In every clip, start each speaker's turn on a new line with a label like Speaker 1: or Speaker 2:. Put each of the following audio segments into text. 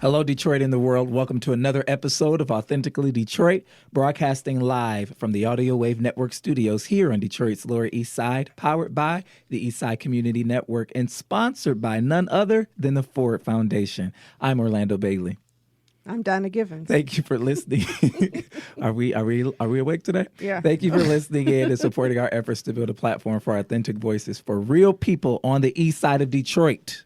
Speaker 1: Hello, Detroit and the world. Welcome to another episode of Authentically Detroit, broadcasting live from the Audio Wave Network studios here on Detroit's Lower East Side, powered by the East Side Community Network and sponsored by none other than the Ford Foundation. I'm Orlando Bailey.
Speaker 2: I'm Donna Givens.
Speaker 1: Thank you for listening. Are we awake today?
Speaker 2: Yeah.
Speaker 1: Thank you for listening in and supporting our efforts to build a platform for authentic voices for real people on the East Side of Detroit.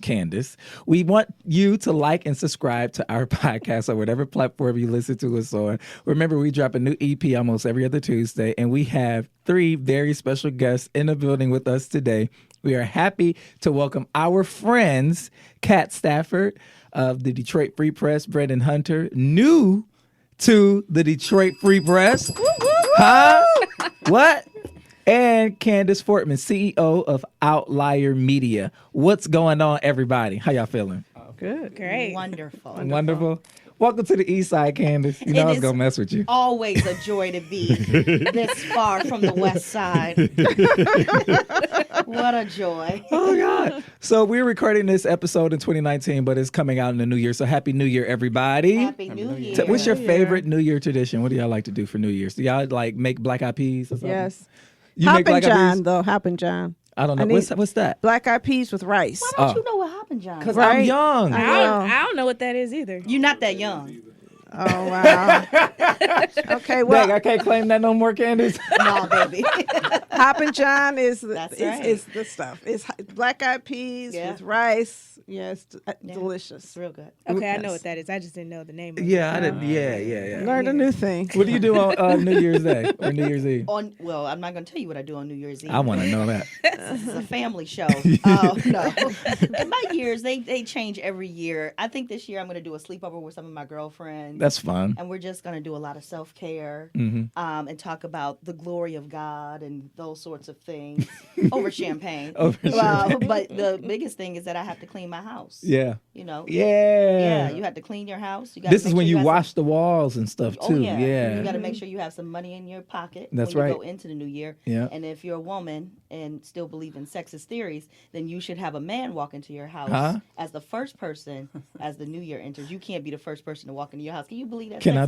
Speaker 1: Candice, we want you to like and subscribe to our podcast on whatever platform you listen to us on. Remember, we drop a new EP almost every other Tuesday, and we have 3 very special guests in the building with us today. We are happy to welcome our friends, Kat Stafford of the Detroit Free Press, Branden Hunter, new to the Detroit Free Press. Huh? What? And Candice Fortman, CEO of Outlier Media. What's going on, everybody? How y'all feeling?
Speaker 2: Good.
Speaker 3: Great.
Speaker 1: Wonderful. Welcome to the East Side, Candice. You know I was going to mess with you.
Speaker 3: Always a joy to be this far from the West Side. What a joy.
Speaker 1: Oh, God. So we're recording this episode in 2019, but it's coming out in the new year. So Happy New Year, everybody.
Speaker 3: Happy New Year.
Speaker 1: What's your favorite New Year tradition? What do y'all like to do for New Year's? Do y'all like make black eyed peas or something?
Speaker 2: Yes.
Speaker 1: You make black eyed
Speaker 2: John,
Speaker 1: peas?
Speaker 2: though. Hoppin' John.
Speaker 1: I don't know. What's that?
Speaker 2: Black eyed peas with rice.
Speaker 3: Why don't you know what happened, John?
Speaker 1: Because I'm young.
Speaker 4: I don't know what that is either.
Speaker 3: You're not that young.
Speaker 2: Oh, wow. Okay, well.
Speaker 1: Dang, I can't claim that no more, Candice.
Speaker 3: No, baby.
Speaker 2: Hoppin' John is
Speaker 3: That's
Speaker 2: the stuff. It's black eyed peas with rice. Yes, delicious.
Speaker 3: It's real good.
Speaker 4: Okay, I know what that is. I just didn't know the name of it.
Speaker 1: Yeah, I didn't. Yeah.
Speaker 2: Learned a new thing.
Speaker 1: What do you do on New Year's Day or New Year's Eve?
Speaker 3: Well, I'm not going to tell you what I do on New Year's Eve.
Speaker 1: I want to know that.
Speaker 3: This is a family show. Oh, no. And my years, they change every year. I think this year I'm going to do a sleepover with some of my girlfriends.
Speaker 1: That's fun.
Speaker 3: And we're just going to do a lot of self-care and talk about the glory of God and those sorts of things over champagne.
Speaker 1: Over champagne.
Speaker 3: But the biggest thing is that I have to clean my house.
Speaker 1: Yeah.
Speaker 3: You know?
Speaker 1: Yeah.
Speaker 3: Yeah, you have to clean your house. You
Speaker 1: This is when you wash the walls and stuff, too.
Speaker 3: Oh, yeah.
Speaker 1: Yeah.
Speaker 3: You got to make sure you have some money in your pocket
Speaker 1: That's
Speaker 3: when you
Speaker 1: right.
Speaker 3: go into the new year.
Speaker 1: Yeah.
Speaker 3: And if you're a woman and still believe in sexist theories, then you should have a man walk into your house as the first person as the new year enters. You can't be the first person to walk into your house. Can you believe that?
Speaker 1: Can I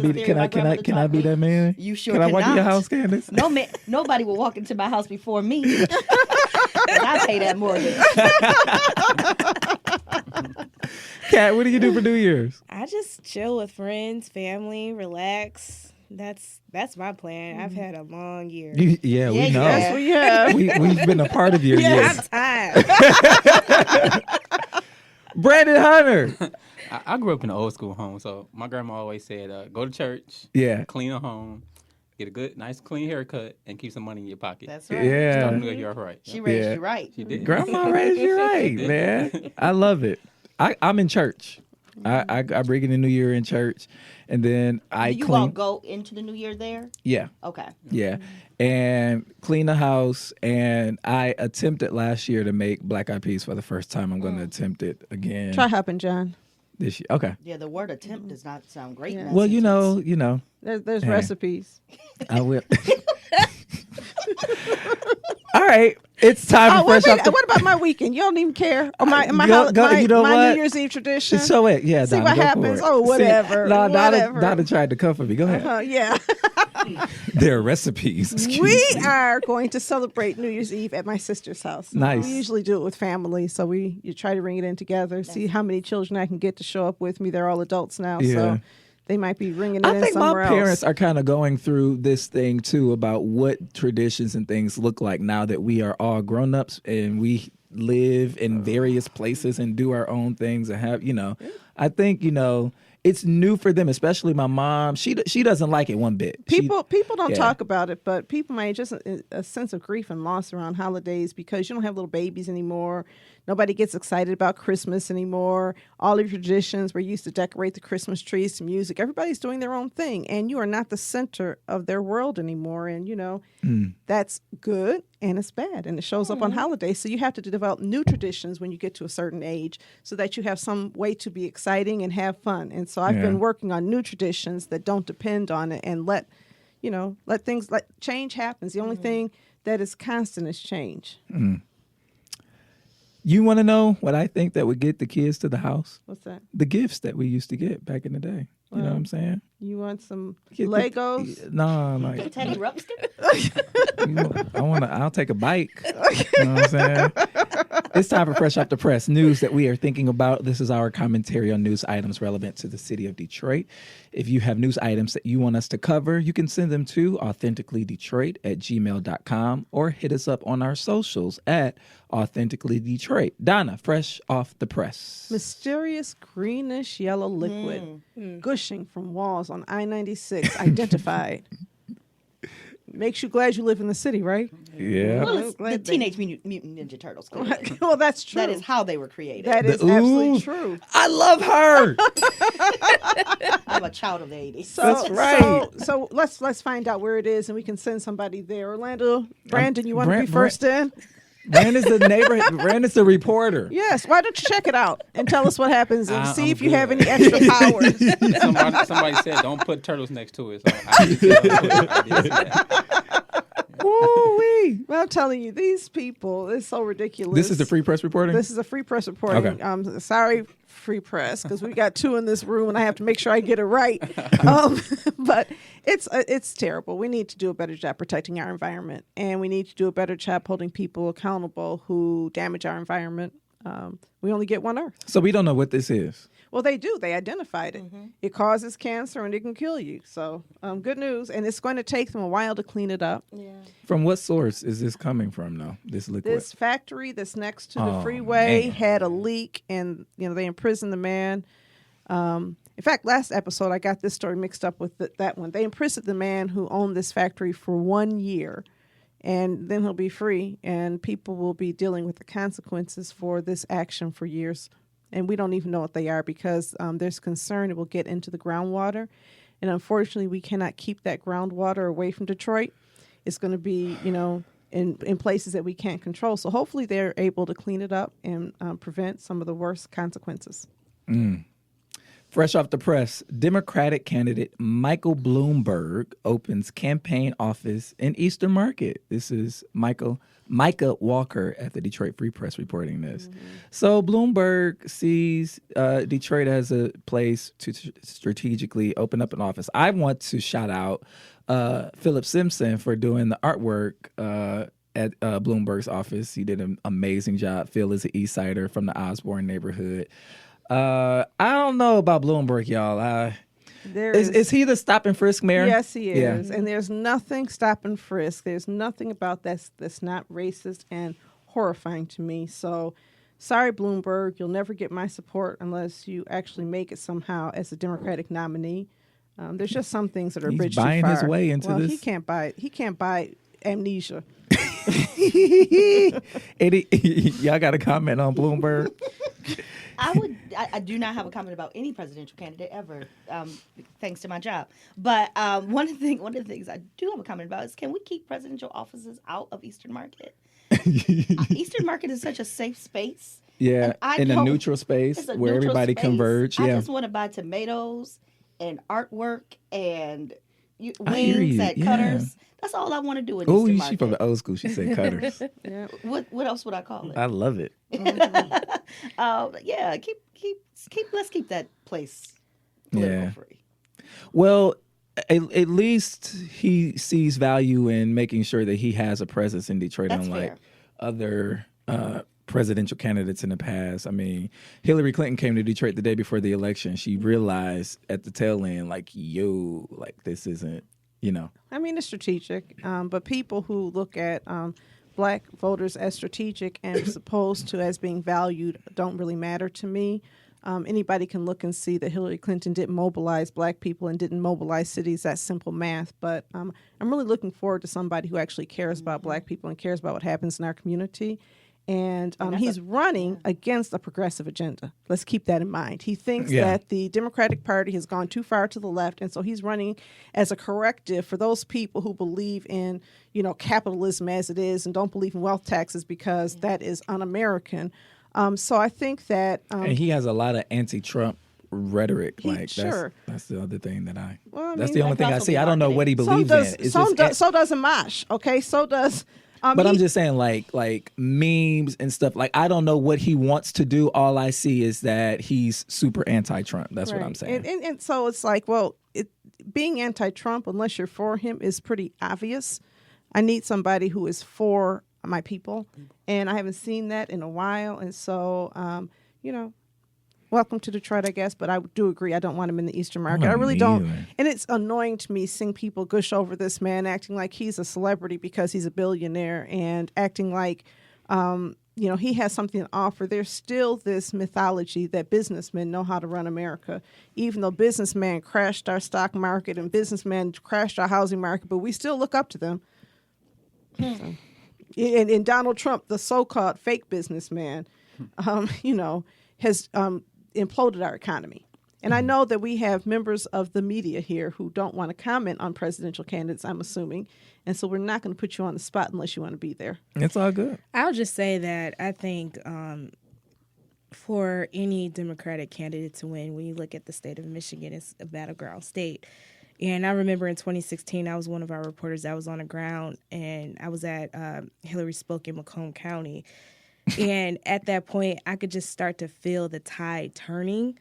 Speaker 1: be that man?
Speaker 3: You sure
Speaker 1: Can I
Speaker 3: cannot.
Speaker 1: walk in your house, Candice?
Speaker 3: No man, nobody will walk into my house before me. 'Cause I pay that mortgage.
Speaker 1: Kat, what do you do for New Year's?
Speaker 4: I just chill with friends, family, relax. That's my plan. I've had a long year.
Speaker 1: We know.
Speaker 3: Yes,
Speaker 2: we have.
Speaker 1: We've been a part of your year.
Speaker 4: I'm tired.
Speaker 1: Branden Hunter.
Speaker 5: I grew up in an old school home, so my grandma always said, go to church,
Speaker 1: Yeah.
Speaker 5: clean a home, get a good, nice, clean haircut, and keep some money in your pocket.
Speaker 3: That's right.
Speaker 1: Yeah.
Speaker 5: Start the new year off right.
Speaker 3: She raised
Speaker 1: Yeah.
Speaker 3: you right.
Speaker 5: She did.
Speaker 1: Grandma raised you right, man. I love it. I'm in church. I bring in the New Year in church, and then I
Speaker 3: Do you
Speaker 1: clean.
Speaker 3: all go into the new year there?
Speaker 1: Yeah.
Speaker 3: Okay.
Speaker 1: Yeah, and clean the house. And I attempted last year to make black eyed peas for the first time. I'm going to attempt it again
Speaker 2: Try Hoppin' John.
Speaker 1: this year. Okay.
Speaker 3: Yeah, the word attempt does not sound great.
Speaker 2: Yeah.
Speaker 3: in that
Speaker 1: Well, you
Speaker 3: sentence.
Speaker 1: know,
Speaker 2: There's
Speaker 1: Yeah.
Speaker 2: recipes.
Speaker 1: I will. All right, it's time
Speaker 2: Oh,
Speaker 1: for fresh off the.
Speaker 2: what about my weekend? You don't even care. Or my
Speaker 1: you know
Speaker 2: my
Speaker 1: what?
Speaker 2: New Year's Eve tradition.
Speaker 1: So it, yeah.
Speaker 2: See
Speaker 1: Donna,
Speaker 2: what
Speaker 1: go for
Speaker 2: happens.
Speaker 1: it.
Speaker 2: Oh, whatever.
Speaker 1: See, no,
Speaker 2: whatever.
Speaker 1: Donna tried to comfort me. Go ahead.
Speaker 2: Yeah.
Speaker 1: There are recipes. Excuse
Speaker 2: We
Speaker 1: me.
Speaker 2: are going to celebrate New Year's Eve at my sister's house.
Speaker 1: Nice.
Speaker 2: We usually do it with family, so you try to bring it in together, see how many children I can get to show up with me. They're all adults now,
Speaker 1: Yeah.
Speaker 2: so they might be bringing it
Speaker 1: I
Speaker 2: in
Speaker 1: think
Speaker 2: somewhere
Speaker 1: my parents
Speaker 2: else.
Speaker 1: are kind of going through this thing too about what traditions and things look like now that we are all grown ups and we live in various places and do our own things and have, I think, it's new for them, especially my mom. She doesn't like it one bit.
Speaker 2: People don't
Speaker 1: yeah.
Speaker 2: talk about it, but people might just a sense of grief and loss around holidays because you don't have little babies anymore. Nobody gets excited about Christmas anymore. All of your traditions where you used to decorate the Christmas trees to music. Everybody's doing their own thing, and you are not the center of their world anymore. And, that's good and it's bad, and it shows up on holidays. So you have to develop new traditions when you get to a certain age so that you have some way to be exciting and have fun. And so I've been working on new traditions that don't depend on it and let change happens. The only thing that is constant is change.
Speaker 1: You want to know what I think that would get the kids to the house?
Speaker 2: What's that?
Speaker 1: The gifts that we used to get back in the day. You know what I'm saying?
Speaker 2: You want some
Speaker 1: Get
Speaker 2: Legos?
Speaker 1: No, like
Speaker 3: Teddy Ruxpin?
Speaker 1: I'll take a bike. You know what I'm saying? It's time for Fresh Off the Press news that we are thinking about. This is our commentary on news items relevant to the city of Detroit. If you have news items that you want us to cover, you can send them to authenticallydetroit@gmail.com or hit us up on our socials at authenticallydetroit. Donna, Fresh Off the Press.
Speaker 2: Mysterious greenish yellow liquid gushing from walls on I-96 identified. Makes you glad you live in the city, right?
Speaker 1: Yeah.
Speaker 3: Well, it's the Teenage Mutant Ninja Turtles. Clearly.
Speaker 2: Well, that's true.
Speaker 3: That is how they were created.
Speaker 2: That is absolutely true.
Speaker 1: I love her.
Speaker 3: I'm a child of the 80s.
Speaker 2: So,
Speaker 1: That's right.
Speaker 2: So let's find out where it is, and we can send somebody there. Orlando, Branden, you want to be first in?
Speaker 1: Brandon's the neighborhood. Brandon's the reporter.
Speaker 2: Yes. Why don't you check it out and tell us what happens and see
Speaker 5: I'm
Speaker 2: if you
Speaker 5: good.
Speaker 2: have any extra powers?
Speaker 5: Somebody said don't put turtles next to it. So I did see that.
Speaker 2: Woo-wee. Well, I'm telling you, these people, it's so ridiculous.
Speaker 1: This is the Free Press reporting?
Speaker 2: This is a Free Press reporting.
Speaker 1: Okay.
Speaker 2: Sorry, Free Press, because we got two in this room, and I have to make sure I get it right. But it's terrible. We need to do a better job protecting our environment, and we need to do a better job holding people accountable who damage our environment. We only get one Earth.
Speaker 1: So we don't know what this is.
Speaker 2: Well, they do. They identified it. It causes cancer, and it can kill you. So good news. And it's going to take them a while to clean it up.
Speaker 3: Yeah.
Speaker 1: From what source is this coming from, though, this liquid?
Speaker 2: This factory that's next to the freeway
Speaker 1: man.
Speaker 2: had a leak, and they imprisoned the man. In fact, last episode I got this story mixed up with that one. They imprisoned the man who owned this factory for 1 year, and then he'll be free, and people will be dealing with the consequences for this action for years. And we don't even know what they are because there's concern it will get into the groundwater, and unfortunately, we cannot keep that groundwater away from Detroit. It's going to be, in places that we can't control. So hopefully they're able to clean it up and prevent some of the worst consequences.
Speaker 1: Fresh off the press, Democratic candidate Michael Bloomberg opens campaign office in Eastern Market. This is Micah Walker at the Detroit Free Press reporting this. So Bloomberg sees Detroit as a place to strategically open up an office. I want to shout out Philip Simpson for doing the artwork at Bloomberg's office. He did an amazing job. Phil is an East Sider from the Osborne neighborhood. I don't know about Bloomberg, y'all. Is he the stop and frisk mayor?
Speaker 2: Yes, he is.
Speaker 1: Yeah.
Speaker 2: And there's nothing stop and frisk. There's nothing about that's not racist and horrifying to me. So, sorry, Bloomberg, you'll never get my support unless you actually make it somehow as a Democratic nominee. There's just some things that are a bridge too far.
Speaker 1: He's buying his way into this.
Speaker 2: He can't buy amnesia.
Speaker 1: Eddie, y'all got a comment on Bloomberg?
Speaker 3: I do not have a comment about any presidential candidate ever, thanks to my job. But one of the things I do have a comment about is, can we keep presidential offices out of Eastern Market? Eastern Market is such a safe space.
Speaker 1: Yeah, in a neutral space where everybody converge. Yeah.
Speaker 3: I just want to buy tomatoes and artwork and wings at Cutters. That's all I want to do in Eastern Market.
Speaker 1: She from the old school. She said Cutters.
Speaker 2: Yeah.
Speaker 3: What else would I call it?
Speaker 1: I love it.
Speaker 3: Yeah, let's keep that place political free.
Speaker 1: Well, at least he sees value in making sure that he has a presence in Detroit,
Speaker 3: That's
Speaker 1: unlike
Speaker 3: fair.
Speaker 1: other presidential candidates in the past. I mean, Hillary Clinton came to Detroit the day before the election. She realized at the tail end, this isn't,
Speaker 2: I mean, it's strategic, but people who look at black voters as strategic and as opposed to as being valued don't really matter to me. Anybody can look and see that Hillary Clinton didn't mobilize black people and didn't mobilize cities. That's simple math. But I'm really looking forward to somebody who actually cares about black people and cares about what happens in our community. And he's running against a progressive agenda. Let's keep that in mind. He thinks that the Democratic Party has gone too far to the left, and so he's running as a corrective for those people who believe in, capitalism as it is and don't believe in wealth taxes because that is un-American. So I think that...
Speaker 1: and he has a lot of anti-Trump rhetoric.
Speaker 2: Sure.
Speaker 1: That's the other thing that
Speaker 2: Well,
Speaker 1: that's the only thing I see. I don't know what he
Speaker 2: so
Speaker 1: believes
Speaker 2: does,
Speaker 1: in.
Speaker 2: so does Amash, okay? So does
Speaker 1: But I'm just saying, like memes and stuff. Like, I don't know what he wants to do. All I see is that he's super anti-Trump. That's what I'm saying.
Speaker 2: And so it's like, well, being anti-Trump, unless you're for him, is pretty obvious. I need somebody who is for my people, and I haven't seen that in a while. And so, welcome to Detroit, I guess. But I do agree, I don't want him in the Eastern market. I really don't. And it's annoying to me seeing people gush over this man, acting like he's a celebrity because he's a billionaire, and acting like, he has something to offer. There's still this mythology that businessmen know how to run America, even though businessmen crashed our stock market and businessmen crashed our housing market, but we still look up to them. So, and Donald Trump, the so-called fake businessman, has imploded our economy. And I know that we have members of the media here who don't want to comment on presidential candidates, I'm assuming. And so we're not going to put you on the spot unless you want to be there.
Speaker 1: It's all good.
Speaker 4: I'll just say that I think for any Democratic candidate to win, when you look at the state of Michigan, it's a battleground state. And I remember in 2016, I was one of our reporters that was on the ground, and I was at Hillary Spoke in Macomb County. And at that point, I could just start to feel the tide turning.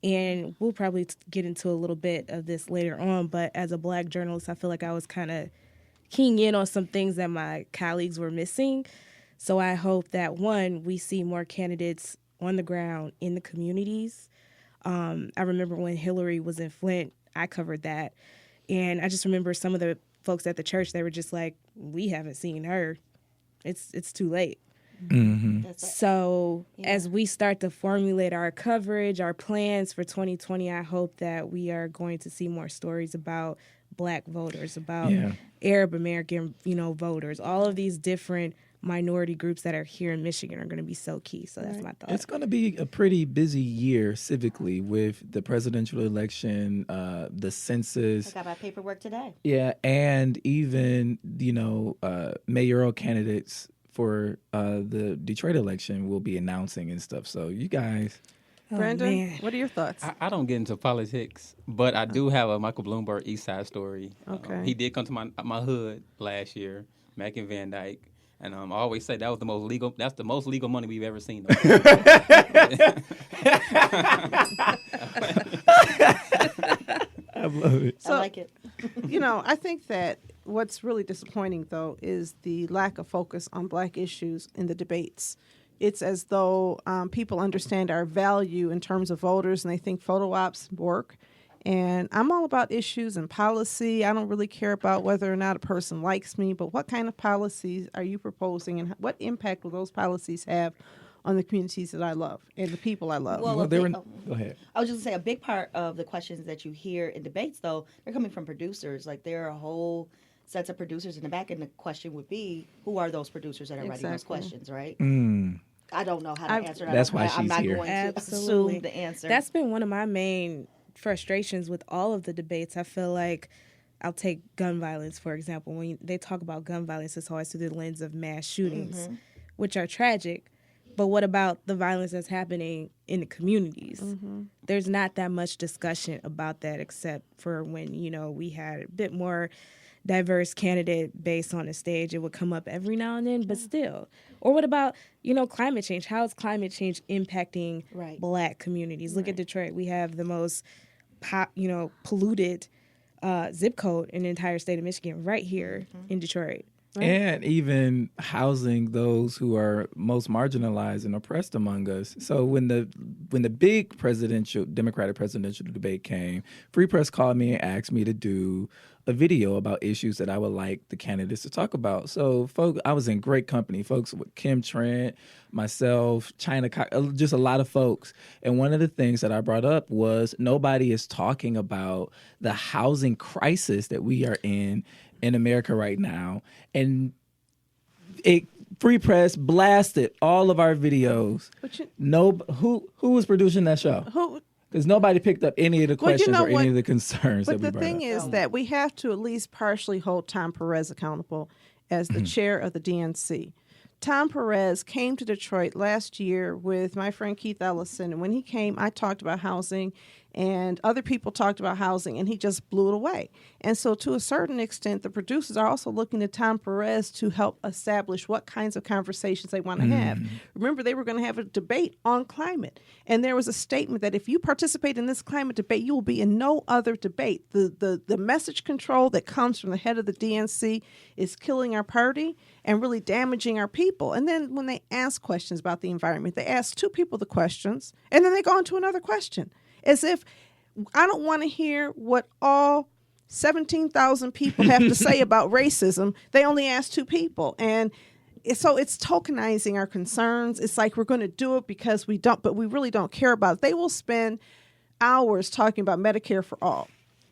Speaker 4: And we'll probably get into a little bit of this later on, but as a Black journalist, I feel like I was kind of keying in on some things that my colleagues were missing. So I hope that, one, we see more candidates on the ground in the communities. I remember when Hillary was in Flint, I covered that. And I just remember some of the folks at the church, they were just like, we haven't seen her. It's too late.
Speaker 1: Mm-hmm.
Speaker 4: So as we start to formulate our coverage, our plans for 2020, I hope that we are going to see more stories about Black voters, about Arab American, voters. All of these different minority groups that are here in Michigan are going to be so key. So that's my thought.
Speaker 1: It's going to be a pretty busy year civically with the presidential election, the census.
Speaker 3: I got my paperwork today.
Speaker 1: Yeah, and even, mayoral candidates for the Detroit election will be announcing and stuff. So you guys...
Speaker 2: Brandon, what are your thoughts?
Speaker 5: I don't get into politics, but I do have a Michael Bloomberg East Side story.
Speaker 2: Okay.
Speaker 5: He did come to my hood last year, Mack and Van Dyke. And I always say that's the most legal money we've ever seen.
Speaker 1: I love it.
Speaker 3: I like it.
Speaker 2: I think that what's really disappointing, though, is the lack of focus on Black issues in the debates. It's as though people understand our value in terms of voters, and they think photo ops work. And I'm all about issues and policy. I don't really care about whether or not a person likes me, but what kind of policies are you proposing, and what impact will those policies have on the communities that I love and the people I love?
Speaker 3: Well,
Speaker 1: go ahead.
Speaker 3: I was just going to say, a big part of the questions that you hear in debates, though, they're coming from producers. Like, there are a whole sets of producers in the back, and the question would be, who are those producers that are writing those questions, right? I don't know how to answer that.
Speaker 1: That's why she's
Speaker 3: I'm not
Speaker 1: here.
Speaker 3: going to
Speaker 4: Absolutely.
Speaker 3: assume the answer.
Speaker 4: That's been one of my main frustrations with all of the debates. I feel like, I'll take gun violence, for example. When they talk about gun violence, it's always through the lens of mass shootings, which are tragic. But what about the violence that's happening in the communities? There's not that much discussion about that, except for when, we had a bit more diverse candidate base on the stage. It would come up every now and then, but still. Or what about, climate change? How is climate change impacting Black communities? Look at Detroit. We have the most, polluted zip code in the entire state of Michigan right here in Detroit. Right?
Speaker 1: And even housing those who are most marginalized and oppressed among us. So when the big Democratic presidential debate came, Free Press called me and asked me to do a video about issues that I would like the candidates to talk about. So, folks, I was in great company. Folks with Kim Trent, myself, China, just a lot of folks. And one of the things that I brought up was nobody is talking about the housing crisis that we are in America right now. And Free Press blasted all of our videos. Who was producing that show? Because nobody picked up any of the questions or any of the concerns that we brought up.
Speaker 2: But the thing is that we have to at least partially hold Tom Perez accountable as the chair of the DNC. Tom Perez came to Detroit last year with my friend Keith Ellison, and when he came, I talked about housing, and other people talked about housing, and he just blew it away. And so to a certain extent, the producers are also looking to Tom Perez to help establish what kinds of conversations they want to have. Remember, they were going to have a debate on climate, and there was a statement that if you participate in this climate debate, you will be in no other debate. The message control that comes from the head of the DNC is killing our party and really damaging our people. And then when they ask questions about the environment, they ask two people the questions, and then they go on to another question, as if I don't want to hear what all 17,000 people have to say about racism. They only ask two people. And so it's tokenizing our concerns. It's like we're going to do it because we don't, but we really don't care about it. They will spend hours talking about Medicare for all,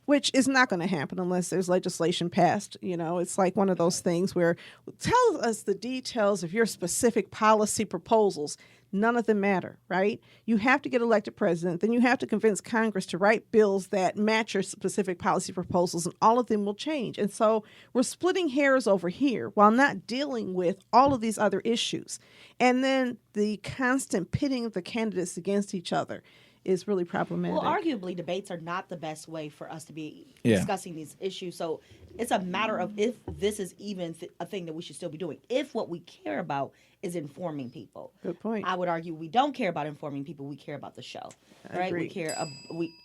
Speaker 2: which is not going to happen unless there's legislation passed. You know, it's like one of those things where tell us the details of your specific policy proposals. None of them matter, right? You have to get elected president, then you have to convince Congress to write bills that match your specific policy proposals, and all of them will change. And so we're splitting hairs over here while not dealing with all of these other issues. And then the constant pitting of the candidates against each other is really problematic.
Speaker 3: Well, arguably, debates are not the best way for us to be discussing these issues. So it's a matter of if this is even a thing that we should still be doing. If what we care about is informing people.
Speaker 2: Good point.
Speaker 3: I would argue we don't care about informing people. We care about the show, right?
Speaker 2: Agree.
Speaker 3: We care.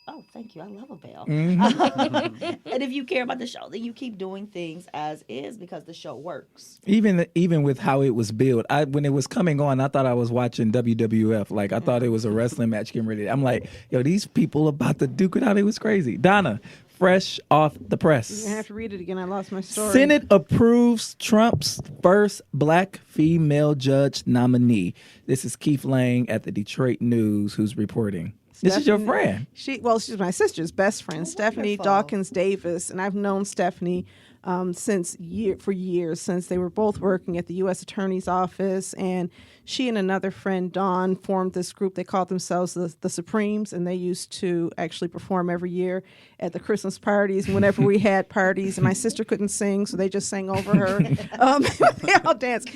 Speaker 3: Oh, thank you. I love a bell.
Speaker 1: Mm-hmm.
Speaker 3: And if you care about the show, then you keep doing things as is because the show works.
Speaker 1: Even with how it was built, when it was coming on, I thought I was watching WWF. Like I thought it was a wrestling match getting ready. I'm like, yo, these people about to duke it out. It was crazy. Donna, fresh off the press.
Speaker 2: I have to read it again. I lost my story.
Speaker 1: Senate approves Trump's first black female judge nominee. This is Keith Lang at the Detroit News who's reporting. This is your friend.
Speaker 2: She's my sister's best friend, Stephanie
Speaker 3: wonderful.
Speaker 2: Dawkins Davis, and I've known Stephanie for years, since they were both working at the U.S. Attorney's Office. And she and another friend, Dawn, formed this group. They called themselves the Supremes, and they used to actually perform every year at the Christmas parties. Whenever we had parties, and my sister couldn't sing, so they just sang over her. They all danced.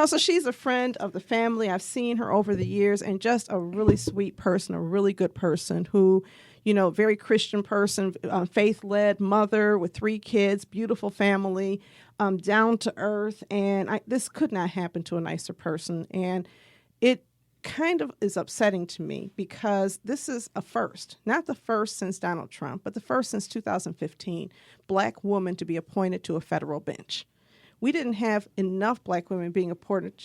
Speaker 2: So she's a friend of the family. I've seen her over the years, and just a really sweet person, a really good person who, very Christian person, faith-led mother with 3 kids, beautiful family, down to earth. And this could not happen to a nicer person. And it kind of is upsetting to me because this is a first, not the first since Donald Trump, but the first since 2015, black woman to be appointed to a federal bench. We didn't have enough black women being appointed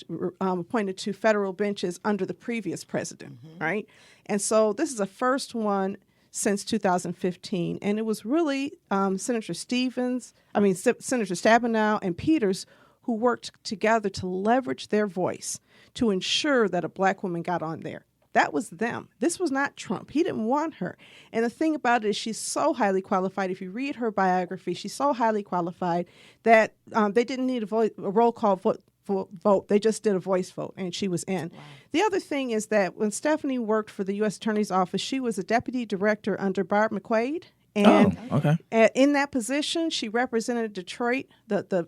Speaker 2: to federal benches under the previous president, right? And so this is the first one since 2015, and it was really Senator Stabenow and Peters who worked together to leverage their voice to ensure that a black woman got on there. That was them. This was not Trump. He didn't want her. And the thing about it is she's so highly qualified. If you read her biography, she's so highly qualified that they didn't need a roll call vote. They just did a voice vote, and she was in. Wow. The other thing is that when Stephanie worked for the U.S. Attorney's Office, she was a deputy director under Barb McQuaid. And in that position, she represented Detroit, the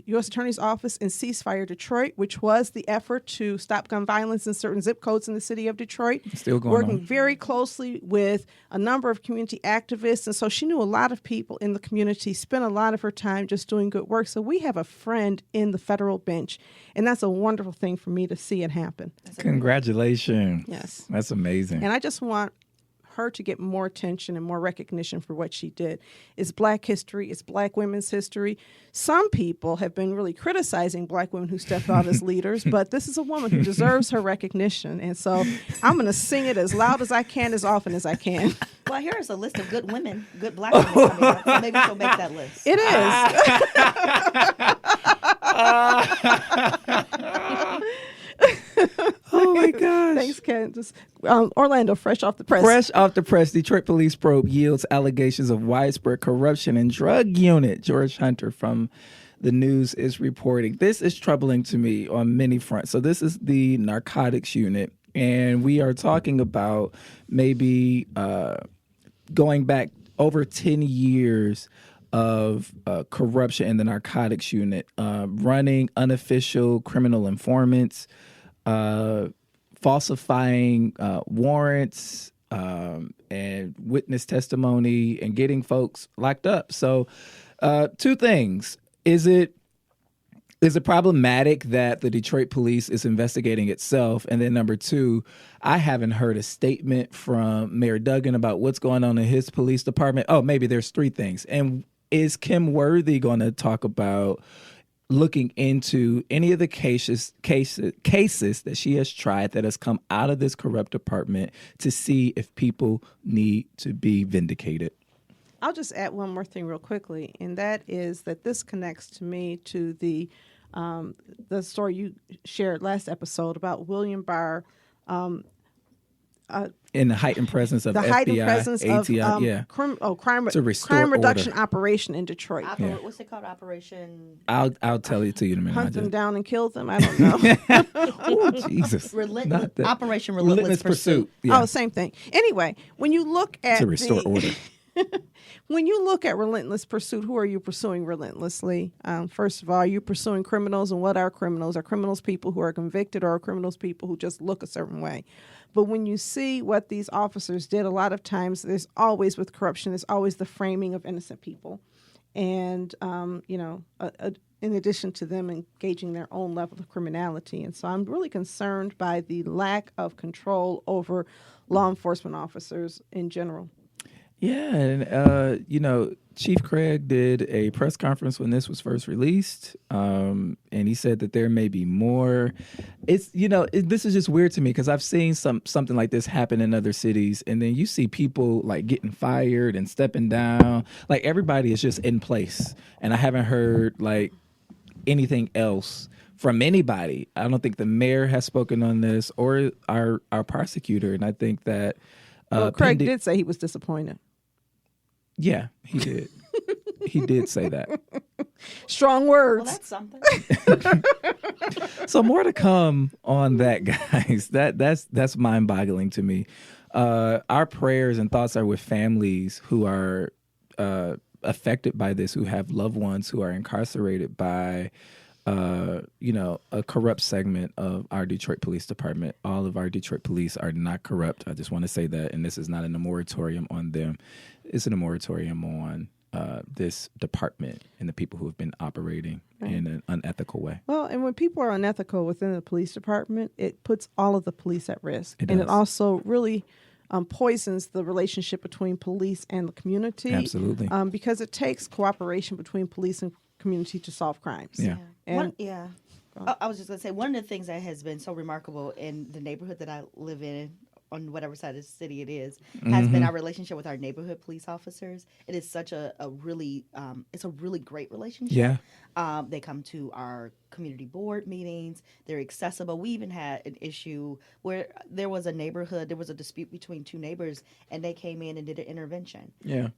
Speaker 2: U.S. Attorney's Office in Ceasefire Detroit, which was the effort to stop gun violence in certain zip codes in the city of Detroit.
Speaker 1: Still going
Speaker 2: working
Speaker 1: on.
Speaker 2: very closely with a number of community activists. And so she knew a lot of people in the community, spent a lot of her time just doing good work. So we have a friend in the federal bench, and that's a wonderful thing for me to see it happen.
Speaker 1: Congratulations.
Speaker 2: Yes.
Speaker 1: That's amazing.
Speaker 2: And I just want her to get more attention and more recognition for what she did. It's black history. It's black women's history. Some people have been really criticizing black women who step out as leaders, but this is a woman who deserves her recognition. And so I'm going to sing it as loud as I can, as often as I can.
Speaker 3: Well, here's a list of good women, good black women coming up, so maybe she'll make that list.
Speaker 2: It is.
Speaker 1: Oh my gosh.
Speaker 2: Thanks, Candice. Orlando, fresh off the press.
Speaker 1: Fresh off the press, Detroit police probe yields allegations of widespread corruption in drug unit. George Hunter from the News is reporting. This is troubling to me on many fronts. So this is the narcotics unit, and we are talking about maybe going back over 10 years of corruption in the narcotics unit, running unofficial criminal informants, falsifying warrants, and witness testimony and getting folks locked up. So, two things. Is it problematic that the Detroit police is investigating itself? And then number two, I haven't heard a statement from Mayor Duggan about what's going on in his police department. Oh, maybe there's three things. And is Kim Worthy going to talk about looking into any of the cases that she has tried that has come out of this corrupt department to see if people need to be vindicated?
Speaker 2: I'll just add one more thing real quickly, and that is that this connects to me to the story you shared last episode about William Barr.
Speaker 1: In the heightened presence of
Speaker 2: the
Speaker 1: FBI,
Speaker 2: heightened presence
Speaker 1: ATI,
Speaker 2: of crime
Speaker 1: to restore
Speaker 2: crime reduction
Speaker 1: order.
Speaker 2: operation in Detroit.
Speaker 3: What's it called? Operation.
Speaker 1: I'll tell it to you in a minute.
Speaker 2: Hunt them down and kill them. I don't know.
Speaker 1: Oh, Jesus.
Speaker 3: Operation Relentless Pursuit.
Speaker 1: Yeah.
Speaker 2: Oh, same thing. Anyway, when you look at
Speaker 1: To restore order.
Speaker 2: When you look at relentless pursuit, who are you pursuing relentlessly? First of all, are you pursuing criminals? And what are criminals? Are criminals people who are convicted, or are criminals people who just look a certain way? But when you see what these officers did, a lot of times there's always, with corruption, there's always the framing of innocent people. And, in addition to them engaging their own level of criminality. And so I'm really concerned by the lack of control over law enforcement officers in general.
Speaker 1: Yeah, and Chief Craig did a press conference when this was first released, and he said that there may be more. It's this is just weird to me because I've seen something like this happen in other cities, and then you see people like getting fired and stepping down. Like everybody is just in place, and I haven't heard like anything else from anybody. I don't think the mayor has spoken on this or our prosecutor, and I think that.
Speaker 2: Craig did say he was disappointed.
Speaker 1: Yeah, he did. He did say that.
Speaker 2: Strong words.
Speaker 3: Well, that's something.
Speaker 1: So more to come on that, guys. That's mind-boggling to me. Our prayers and thoughts are with families who are affected by this, who have loved ones who are incarcerated by a corrupt segment of our Detroit Police Department. All of our Detroit police are not corrupt. I just want to say that. And this is not a moratorium on them. It's a moratorium on this department and the people who have been operating in an unethical way.
Speaker 2: Well, and when people are unethical within the police department, it puts all of the police at risk.
Speaker 1: It
Speaker 2: and
Speaker 1: does.
Speaker 2: it also really poisons the relationship between police and the community.
Speaker 1: Absolutely.
Speaker 2: Because it takes cooperation between police and community to solve crimes.
Speaker 1: Yeah.
Speaker 2: And
Speaker 3: I was just going to say, one of the things that has been so remarkable in the neighborhood that I live in, on whatever side of the city it is, has been our relationship with our neighborhood police officers. It is such a really, it's a really great relationship.
Speaker 1: Yeah.
Speaker 3: They come to our community board meetings. They're accessible. We even had an issue where there was a dispute between two neighbors, and they came in and did an intervention.
Speaker 1: Yeah.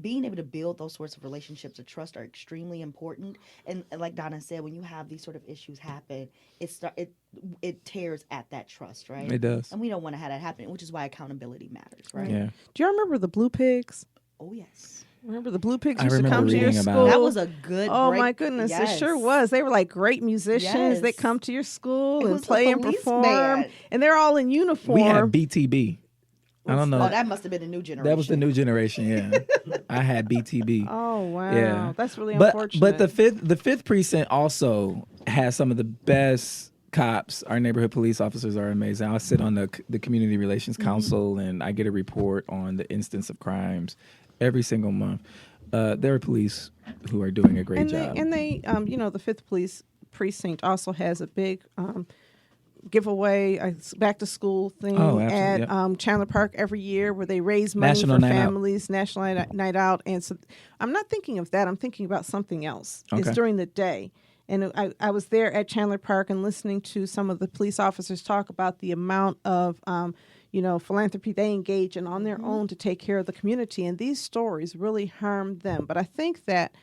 Speaker 3: Being able to build those sorts of relationships of trust are extremely important. And like Donna said, when you have these sort of issues happen, it tears at that trust, right?
Speaker 1: It does.
Speaker 3: And we don't want to have that happen, which is why accountability matters, right?
Speaker 1: Yeah.
Speaker 2: do you remember the Blue Pigs?
Speaker 3: Oh, yes.
Speaker 2: Remember the Blue Pigs
Speaker 1: I
Speaker 2: used to
Speaker 1: remember
Speaker 2: come to your
Speaker 1: reading about
Speaker 2: school?
Speaker 1: it.
Speaker 3: That was a good
Speaker 2: Oh
Speaker 3: break.
Speaker 2: my goodness,
Speaker 3: Yes.
Speaker 2: it sure was. They were like great musicians.
Speaker 3: Yes.
Speaker 2: They come to your school
Speaker 3: It
Speaker 2: and
Speaker 3: was a
Speaker 2: play and
Speaker 3: police
Speaker 2: perform.
Speaker 3: band.
Speaker 2: And they're all in uniform.
Speaker 1: We had BTB. I don't know.
Speaker 3: Oh, that must have been the new generation.
Speaker 1: That was the new generation, yeah. I had BTB.
Speaker 2: Oh wow.
Speaker 1: Yeah.
Speaker 2: That's really
Speaker 1: But
Speaker 2: unfortunate.
Speaker 1: the fifth precinct also has some of the best cops. Our neighborhood police officers are amazing. I sit on the community relations council, and I get a report on the instance of crimes every single month. There are police who are doing a great job.
Speaker 2: They the 5th Police Precinct also has a big giveaway, back to school thing at Chandler Park every year, where they raise money
Speaker 1: National
Speaker 2: for
Speaker 1: Night Out.
Speaker 2: families, National Night Out. And so I'm not thinking of that. I'm thinking about something else.
Speaker 1: Okay.
Speaker 2: It's during the day. And I was there at Chandler Park and listening to some of the police officers talk about the amount of philanthropy they engage in on their own to take care of the community. And these stories really harm them. But I think that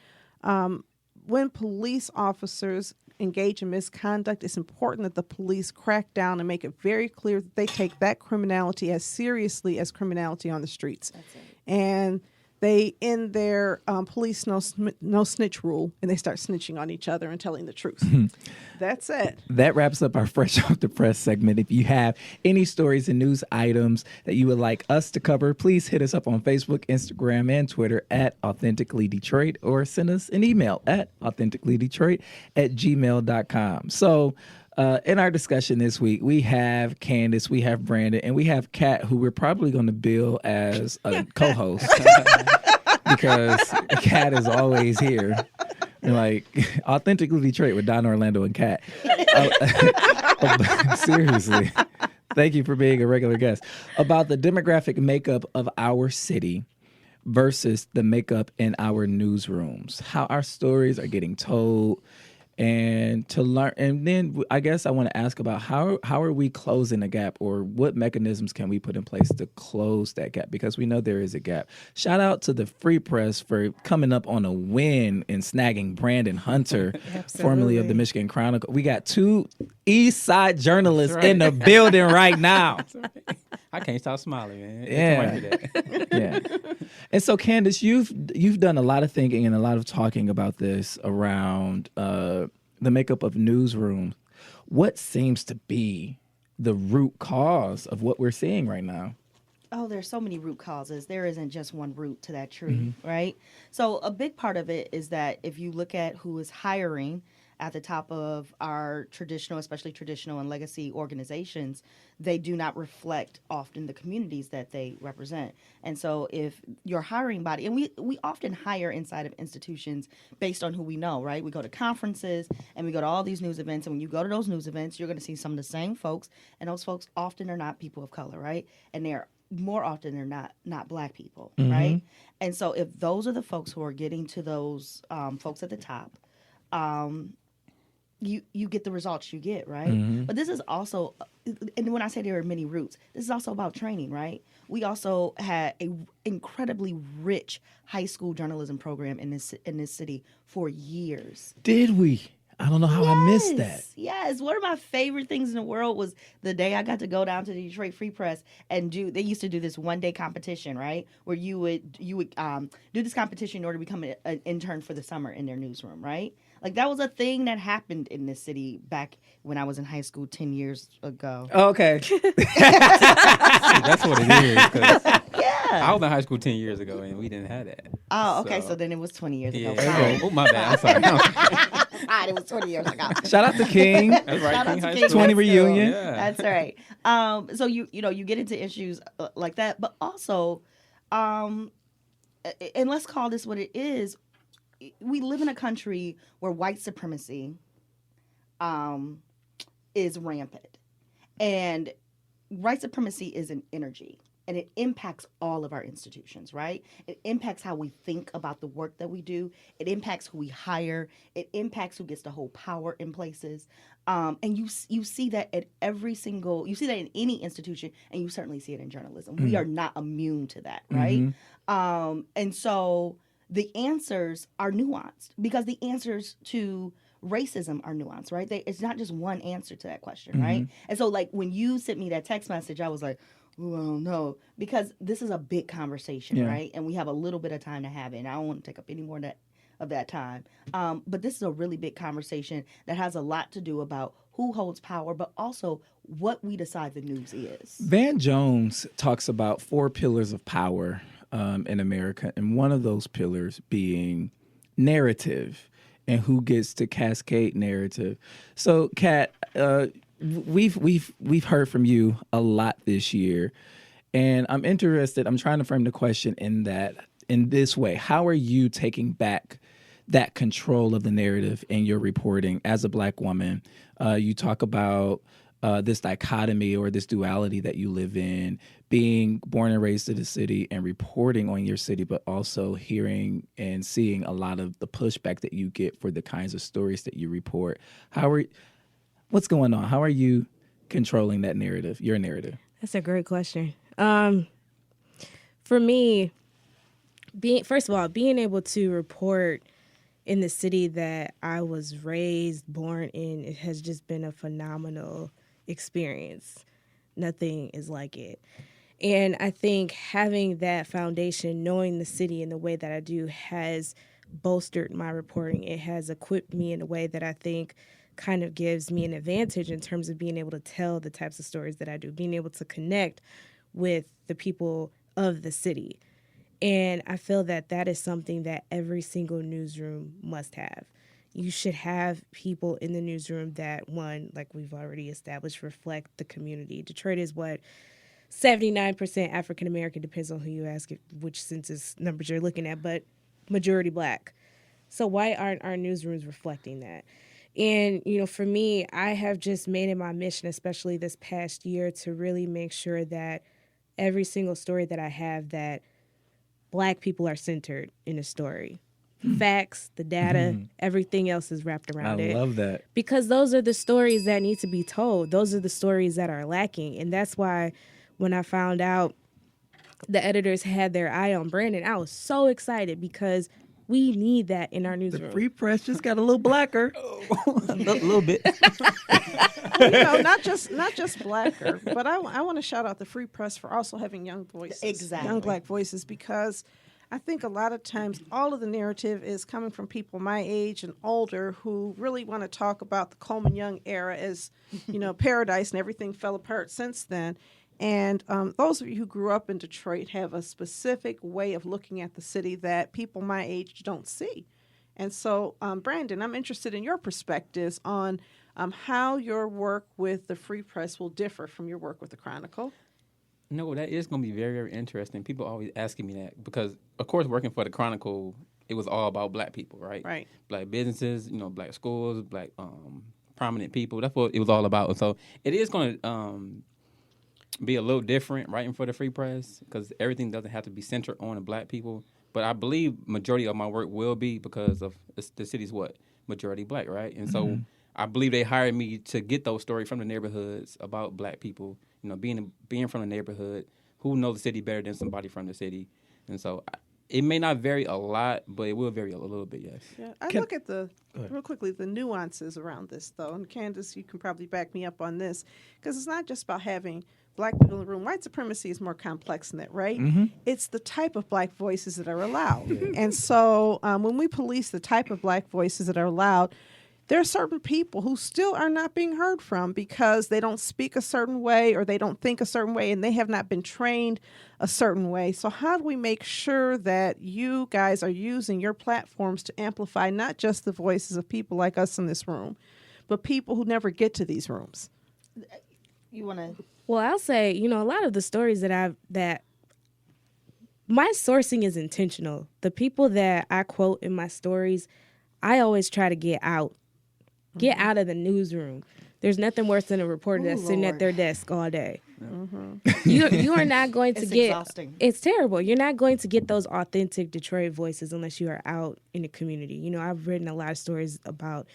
Speaker 2: when police officers engage in misconduct, it's important that the police crack down and make it very clear that they take that criminality as seriously as criminality on the streets. And they end their police no snitch rule, and they start snitching on each other and telling the truth. That's it.
Speaker 1: That wraps up our Fresh Off the Press segment. If you have any stories and news items that you would like us to cover, please hit us up on Facebook, Instagram, and Twitter at Authentically Detroit, or send us an email at authenticallydetroit@gmail.com. So in our discussion this week, we have Candice, we have Brandon, and we have Kat, who we're probably going to bill as a co-host because Kat is always here. Like, Authentically Detroit with Donna, Orlando, and Kat. Seriously. Thank you for being a regular guest. About the demographic makeup of our city versus the makeup in our newsrooms. How our stories are getting told. And to learn, and then I guess I want to ask about how are we closing the gap, or what mechanisms can we put in place to close that gap, because we know there is a gap. Shout out to the Free Press for coming up on a win and snagging Branden Hunter, formerly of the Michigan Chronicle. We got 2 East Side journalists in the building right now.
Speaker 5: I can't stop smiling, man.
Speaker 1: Yeah. Yeah. And so, Candice, you've done a lot of thinking and a lot of talking about this around the makeup of newsrooms. What seems to be the root cause of what we're seeing right now?
Speaker 3: Oh, there's so many root causes. There isn't just one root to that tree, right? So a big part of it is that if you look at who is hiring at the top of our traditional, especially traditional and legacy organizations, they do not reflect often the communities that they represent. And so if your hiring body, and we often hire inside of institutions based on who we know, right? We go to conferences and we go to all these news events. And when you go to those news events, you're going to see some of the same folks. And those folks often are not people of color, right? And they're more often than not Black people, right? And so if those are the folks who are getting to those folks at the top, you get the results you get, right? But this is also, and when I say there are many roots, this is also about training, right? We also had a incredibly rich high school journalism program in this city for years.
Speaker 1: Did we? I don't know how I missed that.
Speaker 3: Yes, one of my favorite things in the world was the day I got to go down to the Detroit Free Press and they used to do this one-day competition, right? Where you would do this competition in order to become an intern for the summer in their newsroom, right? Like, that was a thing that happened in this city back when I was in high school 10 years ago.
Speaker 1: Oh, okay.
Speaker 5: That's what it is.
Speaker 3: Yeah.
Speaker 5: I was in high school 10 years ago, and we didn't have that.
Speaker 3: Oh, okay. So then it was 20 years ago.
Speaker 5: Yeah. Oh, my bad. I'm sorry.
Speaker 3: Right, it was 20 years ago.
Speaker 1: Shout out to King.
Speaker 5: That's right.
Speaker 3: Shout out
Speaker 5: King
Speaker 3: to
Speaker 5: High
Speaker 3: King
Speaker 5: School.
Speaker 1: 20 reunion.
Speaker 5: Yeah.
Speaker 3: That's right. So you get into issues like that, but also, and let's call this what it is. We live in a country where white supremacy is rampant, and white supremacy is an energy. And it impacts all of our institutions, right? It impacts how we think about the work that we do. It impacts who we hire. It impacts who gets to hold power in places. And you see that at you see that in any institution, and you certainly see it in journalism. We are not immune to that, right? And so the answers are nuanced, because the answers to racism are nuanced, right? It's not just one answer to that question, right? And so, like, when you sent me that text message, I was like, oh, I don't know, because this is a big conversation, right? And we have a little bit of time to have it, and I don't want to take up any more of that time. But this is a really big conversation that has a lot to do about who holds power, but also what we decide the news is.
Speaker 1: Van Jones talks about 4 pillars of power in America, and one of those pillars being narrative and who gets to cascade narrative. So, Kat, we've heard from you a lot this year, and I'm interested. I'm trying to frame the question in this way. How are you taking back that control of the narrative in your reporting as a Black woman? You talk about this dichotomy or this duality that you live in, being born and raised in the city and reporting on your city, but also hearing and seeing a lot of the pushback that you get for the kinds of stories that you report. What's going on? How are you controlling that narrative, your narrative?
Speaker 4: That's a great question. For me, first of all, being able to report in the city that I was raised, born in, it has just been a phenomenal experience. Nothing is like it. And I think having that foundation, knowing the city in the way that I do, has bolstered my reporting. It has equipped me in a way that I think kind of gives me an advantage in terms of being able to tell the types of stories that I do, being able to connect with the people of the city. And I feel that that is something that every single newsroom must have. You should have people in the newsroom that, one, like we've already established, reflect the community. Detroit is what, 79% African American, depends on who you ask, which census numbers you're looking at, but majority Black. So why aren't our newsrooms reflecting that? And, you know, for me, I have just made it my mission, especially this past year, to really make sure that every single story that I have, that Black people are centered in the story. Facts, the data, everything else is wrapped around it.
Speaker 1: I love that.
Speaker 4: Because those are the stories that need to be told. Those are the stories that are lacking. And that's why when I found out the editors had their eye on Branden, I was so excited because we need that in our newsroom.
Speaker 1: The Free Press just got a little blacker.
Speaker 5: A little bit.
Speaker 2: Well, you know, not just Blacker, but I want to shout out the Free Press for also having young voices,
Speaker 3: Exactly.
Speaker 2: young Black voices, because I think a lot of times all of the narrative is coming from people my age and older who really want to talk about the Coleman Young era as, you know, paradise, and everything fell apart since then. And those of you who grew up in Detroit have a specific way of looking at the city that people my age don't see. And so, Branden, I'm interested in your perspectives on how your work with the Free Press will differ from your work with the Chronicle.
Speaker 5: No, that is going to be very, very interesting. People always asking me that because, of course, working for the Chronicle, it was all about Black people, right?
Speaker 2: Right.
Speaker 5: Black businesses, you know, Black schools, Black prominent people. That's what it was all about. And so it is going to be a little different writing for the Free Press because everything doesn't have to be centered on the Black people. But I believe majority of my work will be because of the city's what? Majority Black, right? And so I believe they hired me to get those stories from the neighborhoods about Black people. You know, being from the neighborhood, who knows the city better than somebody from the city? And so it may not vary a lot, but it will vary a little bit, yes.
Speaker 2: Yeah, I look at real quickly, the nuances around this, though. And Candice, you can probably back me up on this, because it's not just about having Black people in the room. White supremacy is more complex than that, right? It's the type of Black voices that are allowed. And so when we police the type of Black voices that are allowed, there are certain people who still are not being heard from because they don't speak a certain way or they don't think a certain way and they have not been trained a certain way. So how do we make sure that you guys are using your platforms to amplify not just the voices of people like us in this room, but people who never get to these rooms?
Speaker 3: You want to?
Speaker 4: Well, I'll say, you know, a lot of the stories that my sourcing is intentional. The people that I quote in my stories, I always try to get out of the newsroom. There's nothing worse than a reporter that's sitting at their desk all day. You are not going to get.
Speaker 3: Exhausting.
Speaker 4: It's terrible. You're not going to get those authentic Detroit voices unless you are out in the community. You know, I've written a lot of stories about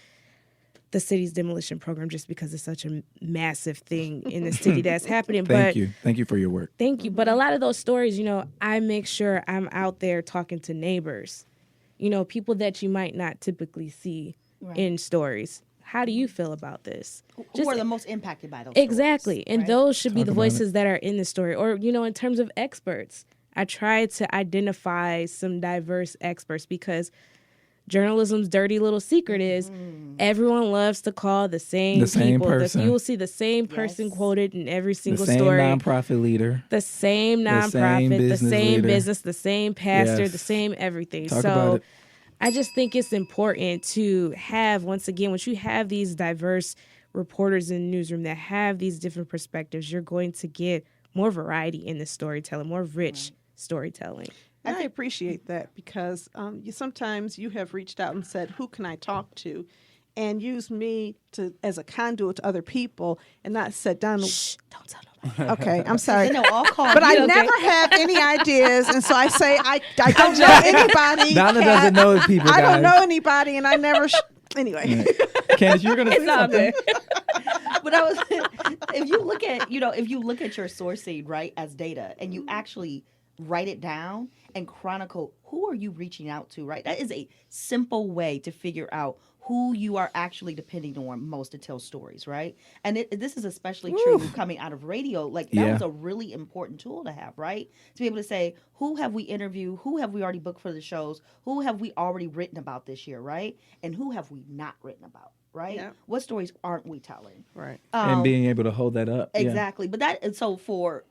Speaker 4: the city's demolition program just because it's such a massive thing in the city that's happening.
Speaker 1: Thank you for your work.
Speaker 4: Thank you. But a lot of those stories, you know, I make sure I'm out there talking to neighbors, you know, people that you might not typically see in stories. How do you feel about this?
Speaker 3: Who are the most impacted by those
Speaker 4: exactly.
Speaker 3: stories,
Speaker 4: And
Speaker 3: right?
Speaker 4: those should be the
Speaker 1: about
Speaker 4: voices that are in the story. Or, you know, in terms of experts, I try to identify some diverse experts because journalism's dirty little secret is everyone loves to call the same people.
Speaker 1: Person.
Speaker 4: You will see the same person quoted in every single
Speaker 1: the same
Speaker 4: story.
Speaker 1: Nonprofit leader.
Speaker 4: The same nonprofit, the same business, the same pastor,
Speaker 1: Yes.
Speaker 4: the same everything.
Speaker 1: Talk about it.
Speaker 4: I just think it's important to have, once again, once you have these diverse reporters in the newsroom that have these different perspectives, you're going to get more variety in the storytelling, more rich storytelling.
Speaker 2: And I appreciate that because sometimes you have reached out and said, who can I talk to? And used me as a conduit to other people and not said, Donna.
Speaker 4: Shh, don't tell nobody.
Speaker 2: Okay, I'm sorry.
Speaker 3: No, all call
Speaker 2: But I
Speaker 3: you, okay?
Speaker 2: never have any ideas. And so I say, I don't know anybody.
Speaker 1: Donna doesn't know people,
Speaker 2: I
Speaker 1: guys.
Speaker 2: don't know anybody. And I never, anyway.
Speaker 1: Candice, you're going to say something.
Speaker 3: But I was, if you look at your sourcing, right, as data, and you actually write it down and chronicle who are you reaching out to, right? That is a simple way to figure out who you are actually depending on most to tell stories, right? And this is especially true coming out of radio. Like, that was a really important tool to have, right? To be able to say, who have we interviewed? Who have we already booked for the shows? Who have we already written about this year, right? And who have we not written about, right?
Speaker 2: Yeah.
Speaker 3: What stories aren't we telling?
Speaker 2: Right.
Speaker 1: And being able to hold that up.
Speaker 3: Exactly. But that, and so for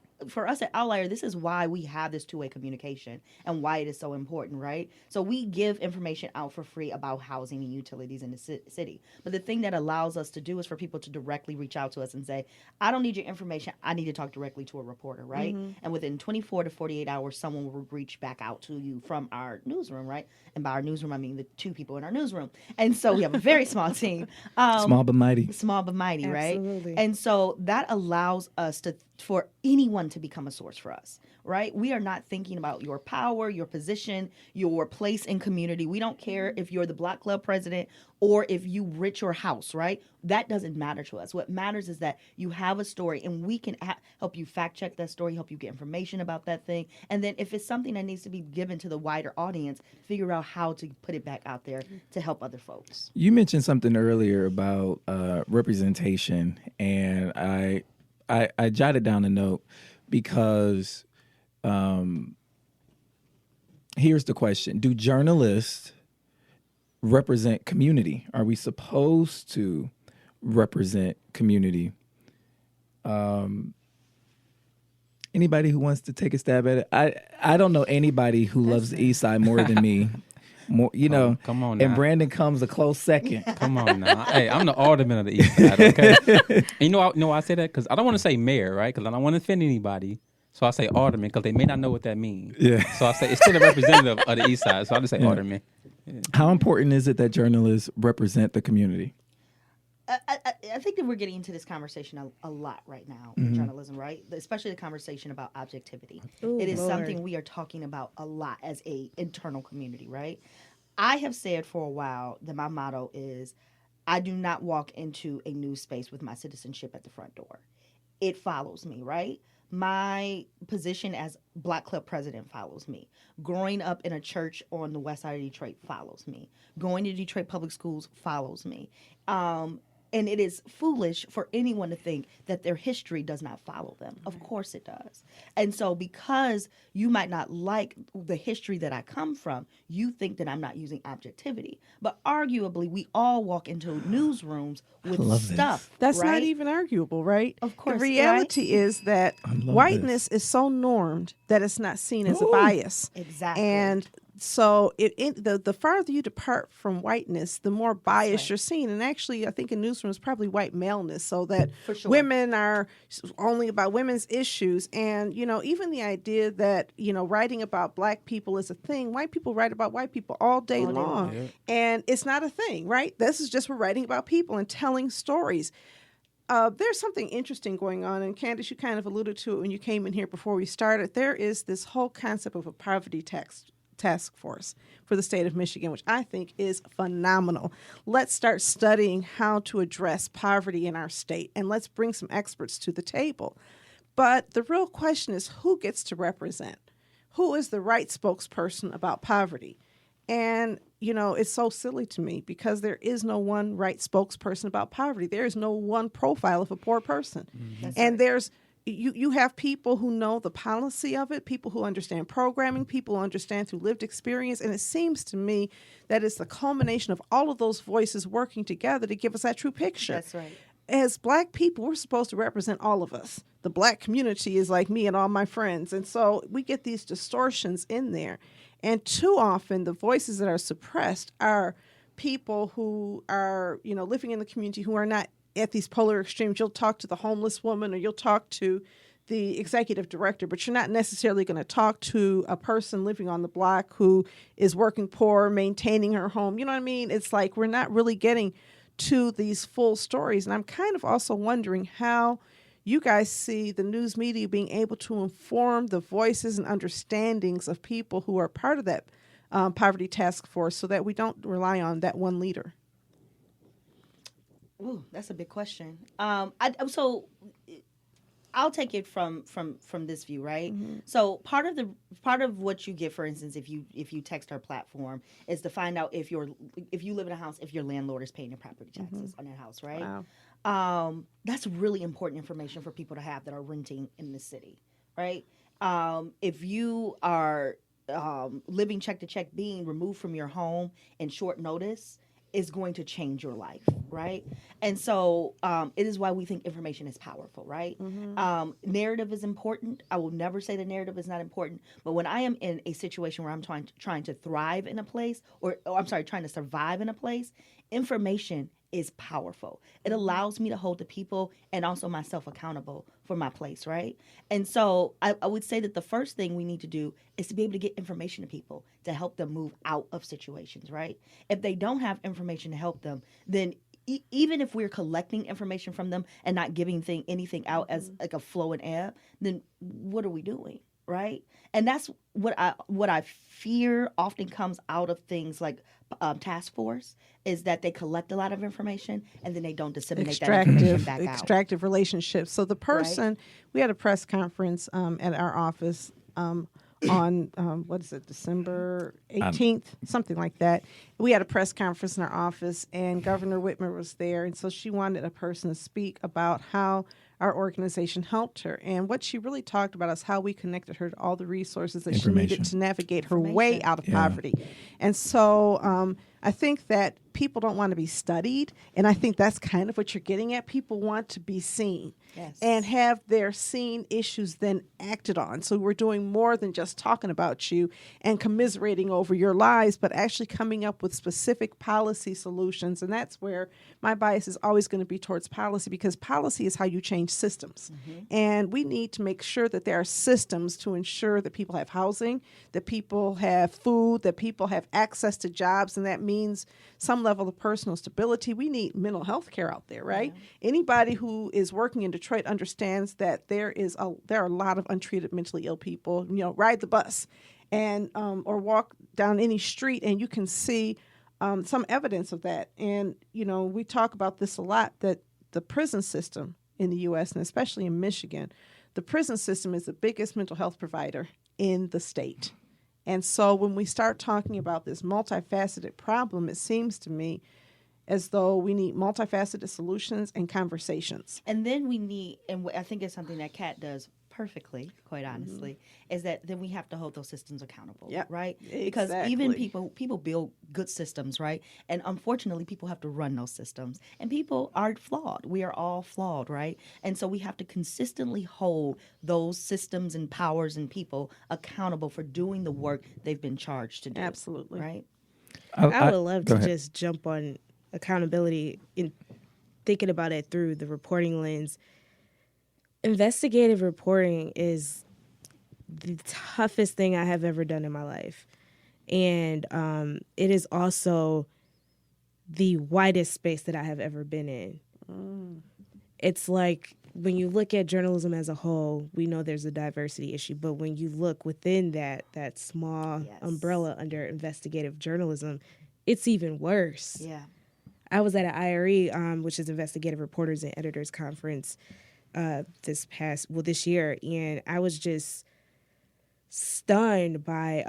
Speaker 3: us at Outlier, this is why we have this two-way communication and why it is so important, right? So we give information out for free about housing and utilities in the city. But the thing that allows us to do is for people to directly reach out to us and say, I don't need your information. I need to talk directly to a reporter, right? And within 24 to 48 hours, someone will reach back out to you from our newsroom, right? And by our newsroom, I mean the two people in our newsroom. And so we have a very small team.
Speaker 1: Small but mighty.
Speaker 3: Small but mighty,
Speaker 4: Absolutely.
Speaker 3: right? And so that allows us for anyone to become a source for us, right? We are not thinking about your power, your position, your place in community. We don't care if you're the Block Club president or if you rent your house, right? That doesn't matter to us. What matters is that you have a story and we can help you fact check that story, help you get information about that thing. And then if it's something that needs to be given to the wider audience, figure out how to put it back out there to help other folks.
Speaker 1: You mentioned something earlier about representation, and I jotted down a note because here's the question. Do journalists represent community? Are we supposed to represent community? Anybody who wants to take a stab at it? I don't know anybody who loves the East Side more than me. More,
Speaker 5: come on
Speaker 1: and
Speaker 5: now.
Speaker 1: Branden comes a close second.
Speaker 5: Come on now. Hey, I'm the alderman of the East Side, okay? And you know why I say that? Because I don't want to say mayor, right? Because I don't want to offend anybody. So I say alderman because they may not know what that means.
Speaker 1: Yeah.
Speaker 5: So I say it's still a representative of the East Side. So I just say alderman.
Speaker 1: How important is it that journalists represent the community?
Speaker 3: I think that we're getting into this conversation a lot right now in journalism, right? Especially the conversation about objectivity.
Speaker 4: Ooh,
Speaker 3: it is
Speaker 4: Lord.
Speaker 3: something we are talking about a lot as a internal community, right? I have said for a while that my motto is, I do not walk into a news space with my citizenship at the front door. It follows me, right? My position as Black Club president follows me. Growing up in a church on the west side of Detroit follows me. Going to Detroit public schools follows me. And it is foolish for anyone to think that their history does not follow them. Of course it does. And so because you might not like the history that I come from, you think that I'm not using objectivity. But arguably, we all walk into newsrooms with stuff.
Speaker 2: That's
Speaker 3: right?
Speaker 2: not even arguable, right?
Speaker 3: Of course,
Speaker 2: The reality is that whiteness is so normed that it's not seen as a bias.
Speaker 3: Exactly.
Speaker 2: And so the farther you depart from whiteness, the more bias you're seeing. And actually, I think in newsrooms, probably white maleness, so that
Speaker 3: For sure.
Speaker 2: women are only about women's issues. And, even the idea that, writing about Black people is a thing. White people write about white people all day long.
Speaker 5: Yeah.
Speaker 2: And it's not a thing, right? This is just we're writing about people and telling stories. There's something interesting going on, and Candice, you kind of alluded to it when you came in here before we started. There is this whole concept of a poverty task force for the state of Michigan, which I think is phenomenal. Let's start studying how to address poverty in our state, and let's bring some experts to the table. But the real question is, who gets to represent? Who is the right spokesperson about poverty? And, it's so silly to me because there is no one right spokesperson about poverty. There is no one profile of a poor person. And there's You have people who know the policy of it, people who understand programming, people who understand through lived experience. And it seems to me that it's the culmination of all of those voices working together to give us that true picture.
Speaker 3: That's right.
Speaker 2: As Black people, we're supposed to represent all of us. The Black community is like me and all my friends. And so we get these distortions in there. And too often, the voices that are suppressed are people who are, living in the community who are not at these polar extremes. You'll talk to the homeless woman or you'll talk to the executive director, but you're not necessarily going to talk to a person living on the block who is working poor, maintaining her home. You know what I mean? It's like we're not really getting to these full stories. And I'm kind of also wondering how you guys see the news media being able to inform the voices and understandings of people who are part of that poverty task force so that we don't rely on that one leader.
Speaker 3: Ooh, that's a big question. I'll take it from this view, right? So part of what you get, for instance, if you text our platform, is to find out if you live in a house, if your landlord is paying your property taxes on that house, right?
Speaker 2: Wow.
Speaker 3: That's really important information for people to have that are renting in the city, right? If you are living check to check, being removed from your home in short notice is going to change your life, right? And so it is why we think information is powerful, right? Narrative is important. I will never say the narrative is not important, but when I am in a situation where I'm trying to thrive in a place, or I'm sorry, trying to survive in a place, information is powerful. It allows me to hold the people and also myself accountable for my place, right? And so I would say that the first thing we need to do is to be able to get information to people to help them move out of situations, right? If they don't have information to help them, then even if we're collecting information from them and not giving anything out as like a flow and ebb, then what are we doing? Right, and that's what I fear often comes out of things like task force, is that they collect a lot of information and then they don't disseminate that information back out.
Speaker 2: Extractive relationships. So the person, we had a press conference at our office on what is it, December 18th, something like that. We had a press conference in our office, and Governor Whitmer was there, and so she wanted a person to speak about how our organization helped her. And what she really talked about is how we connected her to all the resources that she needed to navigate her way out of poverty. And so I think that people don't want to be studied, and I think that's kind of what you're getting at. People want to be seen and have their seen issues then acted on. So we're doing more than just talking about you and commiserating over your lives, but actually coming up with specific policy solutions. And that's where my bias is always going to be towards policy, because policy is how you change systems. And we need to make sure that there are systems to ensure that people have housing, that people have food, that people have access to jobs, and that means some level of personal stability. We need mental health care out there, right? Anybody who is working in Detroit understands that there are a lot of untreated mentally ill people. Ride the bus and or walk down any street and you can see some evidence of that. And we talk about this a lot, that the prison system in the U.S. and especially in Michigan, the prison system is the biggest mental health provider in the state. And so when we start talking about this multifaceted problem, it seems to me as though we need multifaceted solutions and conversations.
Speaker 3: And then we need, and I think it's something that Kat does perfectly, quite honestly, is that then we have to hold those systems accountable, right? Because even people build good systems, right? And unfortunately, people have to run those systems. And people are flawed. We are all flawed, right? And so we have to consistently hold those systems and powers and people accountable for doing the work they've been charged to do.
Speaker 2: Absolutely.
Speaker 3: Right?
Speaker 4: I would love to just jump on accountability in thinking about it through the reporting lens. Investigative reporting is the toughest thing I have ever done in my life. And it is also the widest space that I have ever been in. It's like when you look at journalism as a whole, we know there's a diversity issue. But when you look within that small umbrella under investigative journalism, it's even worse.
Speaker 3: Yeah.
Speaker 4: I was at an IRE, which is Investigative Reporters and Editors Conference, this year, and I was just stunned by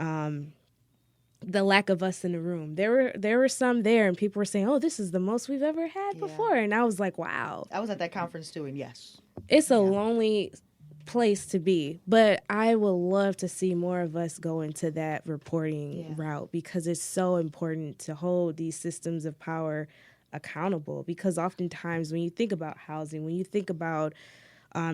Speaker 4: the lack of us in the room. There were some there, and people were saying, "Oh, this is the most we've ever had before," and I was like, "Wow."
Speaker 3: I was at that conference too, and yes,
Speaker 4: it's a lonely place to be, but I would love to see more of us go into that reporting route, because it's so important to hold these systems of power accountable. Because oftentimes when you think about housing, when you think about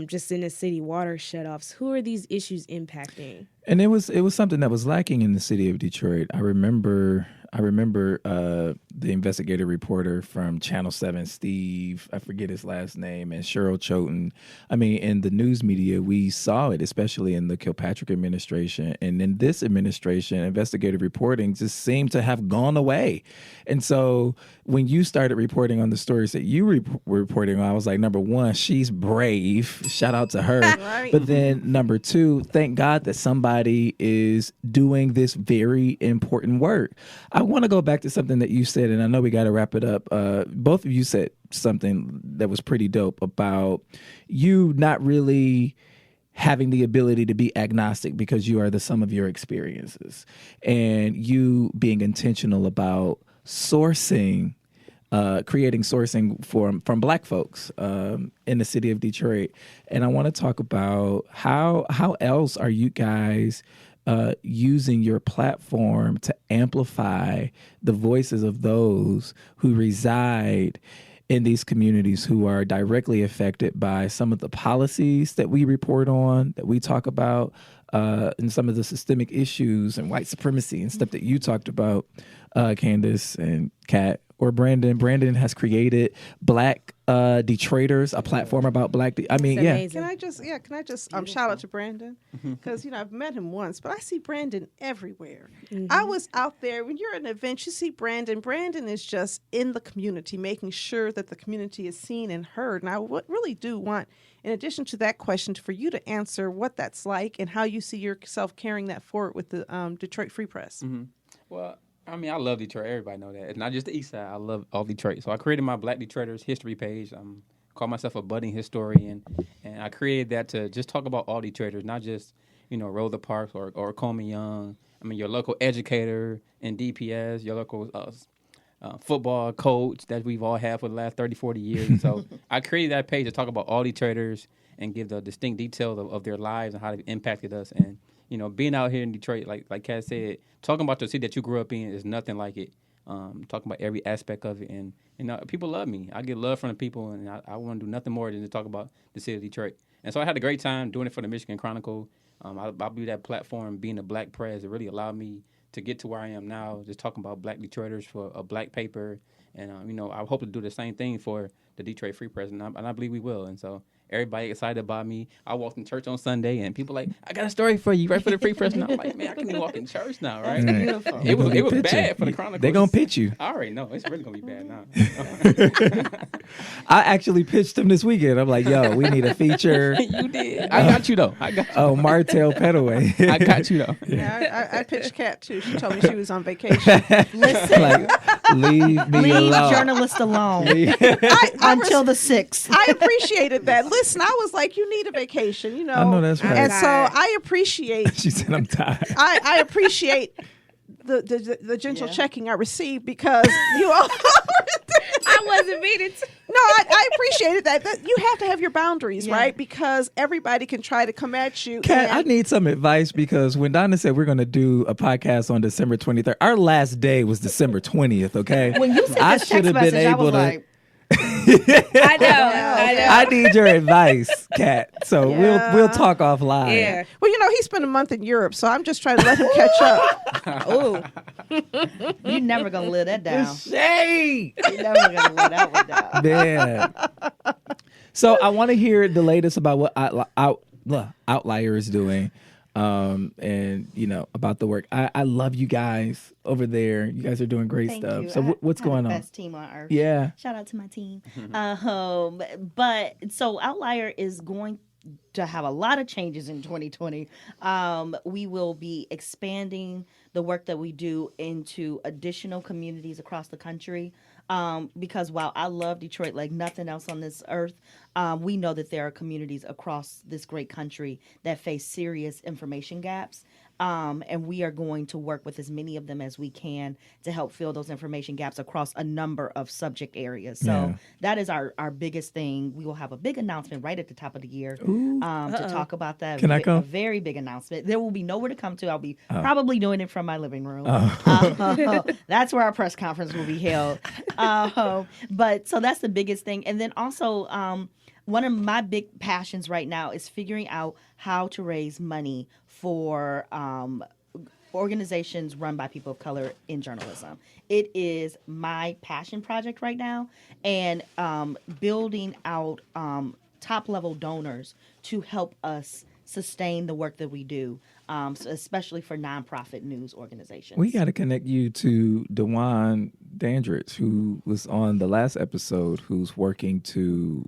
Speaker 4: just in the city, water shutoffs, who are these issues impacting?
Speaker 1: And it was something that was lacking in the city of Detroit. I remember the investigative reporter from Channel 7, Steve, I forget his last name, and Cheryl Choten. I mean, in the news media, we saw it, especially in the Kilpatrick administration. And in this administration, investigative reporting just seemed to have gone away. And so when you started reporting on the stories that you were reporting on, I was like, number one, she's brave. Shout out to her. Right. But then number two, thank God that somebody everybody is doing this very important work. I want to go back to something that you said, and I know we got to wrap it up. Both of you said something that was pretty dope about you not really having the ability to be agnostic because you are the sum of your experiences, and you being intentional about sourcing, creating sourcing from Black folks in the city of Detroit. And I want to talk about how else are you guys using your platform to amplify the voices of those who reside in these communities, who are directly affected by some of the policies that we report on, that we talk about, and some of the systemic issues and white supremacy and stuff that you talked about, Candice and Kat, or Branden. Branden has created Black Detroiters, a platform about Black.
Speaker 4: Amazing.
Speaker 2: Can I just shout out to Branden? Because, I've met him once, but I see Branden everywhere. I was out there. When you're at an event, you see Branden. Branden is just in the community, making sure that the community is seen and heard. And I really do want, in addition to that question, for you to answer what that's like and how you see yourself carrying that forward with the Detroit Free Press.
Speaker 5: Well, I love Detroit. Everybody know that. It's not just the East Side. I love all Detroit. So I created my Black Detroiters history page. Call myself a budding historian, and I created that to just talk about all Detroiters, not just Rosa Parks or Coleman Young. Your local educator in DPS, your local football coach that we've all had for the last 30, 40 years. And so I created that page to talk about all Detroiters and give the distinct details of their lives and how they've impacted us. And being out here in Detroit, like Kat said, talking about the city that you grew up in is nothing like it. Talking about every aspect of it, and people love me. I get love from the people, and I want to do nothing more than to talk about the city of Detroit. And so I had a great time doing it for the Michigan Chronicle. I believe that platform, being a Black press, it really allowed me to get to where I am now, just talking about Black Detroiters for a Black paper. And I hope to do the same thing for the Detroit Free Press, and I believe we will. And so everybody excited about me. I walked in church on Sunday, and people like, I got a story for you, right for the Free Press. And I'm like, man, I can't even walk in church now, right?
Speaker 3: Beautiful.
Speaker 5: It was bad for the Chronicle.
Speaker 1: They're going to pitch you.
Speaker 5: I already know. It's really going to be bad now.
Speaker 1: I actually pitched them this weekend. I'm like, yo, we need a feature.
Speaker 5: You did. I got you, though.
Speaker 1: Oh, Martell Petaway.
Speaker 5: I got you, though.
Speaker 2: Yeah, I pitched Kat, too. She told me she was on vacation.
Speaker 3: Listen.
Speaker 1: Leave me alone.
Speaker 3: Journalists alone until the 6th.
Speaker 2: I appreciated that. Listen, I was like, you need a vacation,
Speaker 1: I know that's right.
Speaker 2: And so I appreciate.
Speaker 1: She said, I'm tired.
Speaker 2: I appreciate the gentle checking I received because you all.
Speaker 4: I wasn't meaning to.
Speaker 2: No, I appreciated that. You have to have your boundaries, right? Because everybody can try to come at you.
Speaker 1: Kat, I need some advice, because when Donna said we're going to do a podcast on December 23rd, our last day was December 20th, okay?
Speaker 3: When you sent this text message, I was like,
Speaker 4: I know.
Speaker 1: I need your advice, Kat. So we'll talk offline.
Speaker 4: Yeah.
Speaker 2: Well, he spent a month in Europe, so I'm just trying to let him catch up.
Speaker 3: oh, you're never going to live that down.
Speaker 1: Shade.
Speaker 3: You're never going to live that one down.
Speaker 1: Man. So I want to hear the latest about what Outlier is doing. And about the work. I love you guys over there. You guys are doing great
Speaker 3: Thank
Speaker 1: stuff.
Speaker 3: you.
Speaker 1: So what's going on?
Speaker 3: Best team on earth.
Speaker 1: Yeah.
Speaker 3: Shout out to my team. But so Outlier is going to have a lot of changes in 2020. We will be expanding the work that we do into additional communities across the country. Because while I love Detroit like nothing else on this earth, we know that there are communities across this great country that face serious information gaps. And we are going to work with as many of them as we can to help fill those information gaps across a number of subject areas. So that is our biggest thing. We will have a big announcement right at the top of the year to talk about that.
Speaker 1: Can I come?
Speaker 3: A very big announcement. There will be nowhere to come to. I'll be probably doing it from my living room. That's where our press conference will be held. But so that's the biggest thing. And then also one of my big passions right now is figuring out how to raise money for organizations run by people of color in journalism. It is my passion project right now, and building out top-level donors to help us sustain the work that we do, so especially for nonprofit news organizations.
Speaker 1: We got to connect you to DeJuan Dandridge, who was on the last episode, who's working to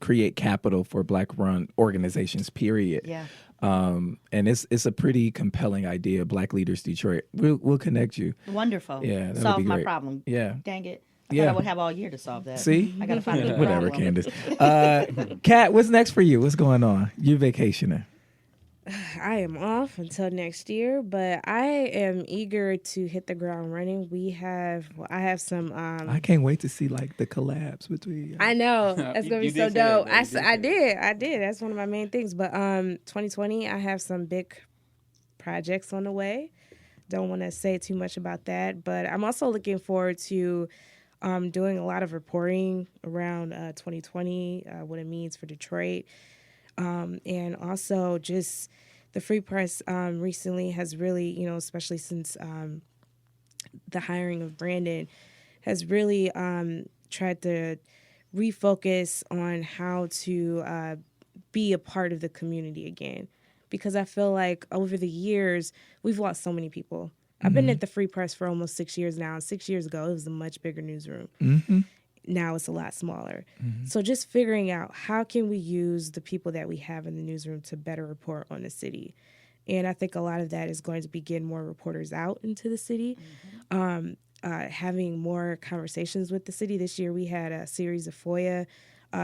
Speaker 1: create capital for Black-run organizations, period.
Speaker 3: Yeah.
Speaker 1: And it's a pretty compelling idea, Black Leaders Detroit. We'll connect you.
Speaker 3: Wonderful.
Speaker 1: Yeah, that would
Speaker 3: Solve
Speaker 1: be
Speaker 3: my
Speaker 1: great.
Speaker 3: problem.
Speaker 1: Yeah.
Speaker 3: Dang it. I
Speaker 1: Yeah.
Speaker 3: thought I would have all year to solve that.
Speaker 1: See?
Speaker 3: I got to find a new
Speaker 1: Whatever,
Speaker 3: problem.
Speaker 1: Candice. Kat, what's next for you? What's going on? You vacationing?
Speaker 4: I am off until next year, but I am eager to hit the ground running. I have some.
Speaker 1: I can't wait to see like the collabs between you.
Speaker 4: I know that's gonna be
Speaker 5: You
Speaker 4: so
Speaker 5: did say that,
Speaker 4: dope.
Speaker 5: though. You did say
Speaker 4: I did. That's one of my main things. But 2020, I have some big projects on the way. Don't want to say too much about that, but I'm also looking forward to doing a lot of reporting around 2020, what it means for Detroit. And also just the Free Press recently has really, especially since the hiring of Branden, has really tried to refocus on how to be a part of the community again. Because I feel like over the years, we've lost so many people. I've been at the Free Press for almost 6 years now. And 6 years ago, it was a much bigger newsroom.
Speaker 1: Mm-hmm.
Speaker 4: Now it's a lot smaller. So just figuring out how can we use the people that we have in the newsroom to better report on the city. And I think a lot of that is going to be getting more reporters out into the city, having more conversations with the city. This year we had a series of FOIA,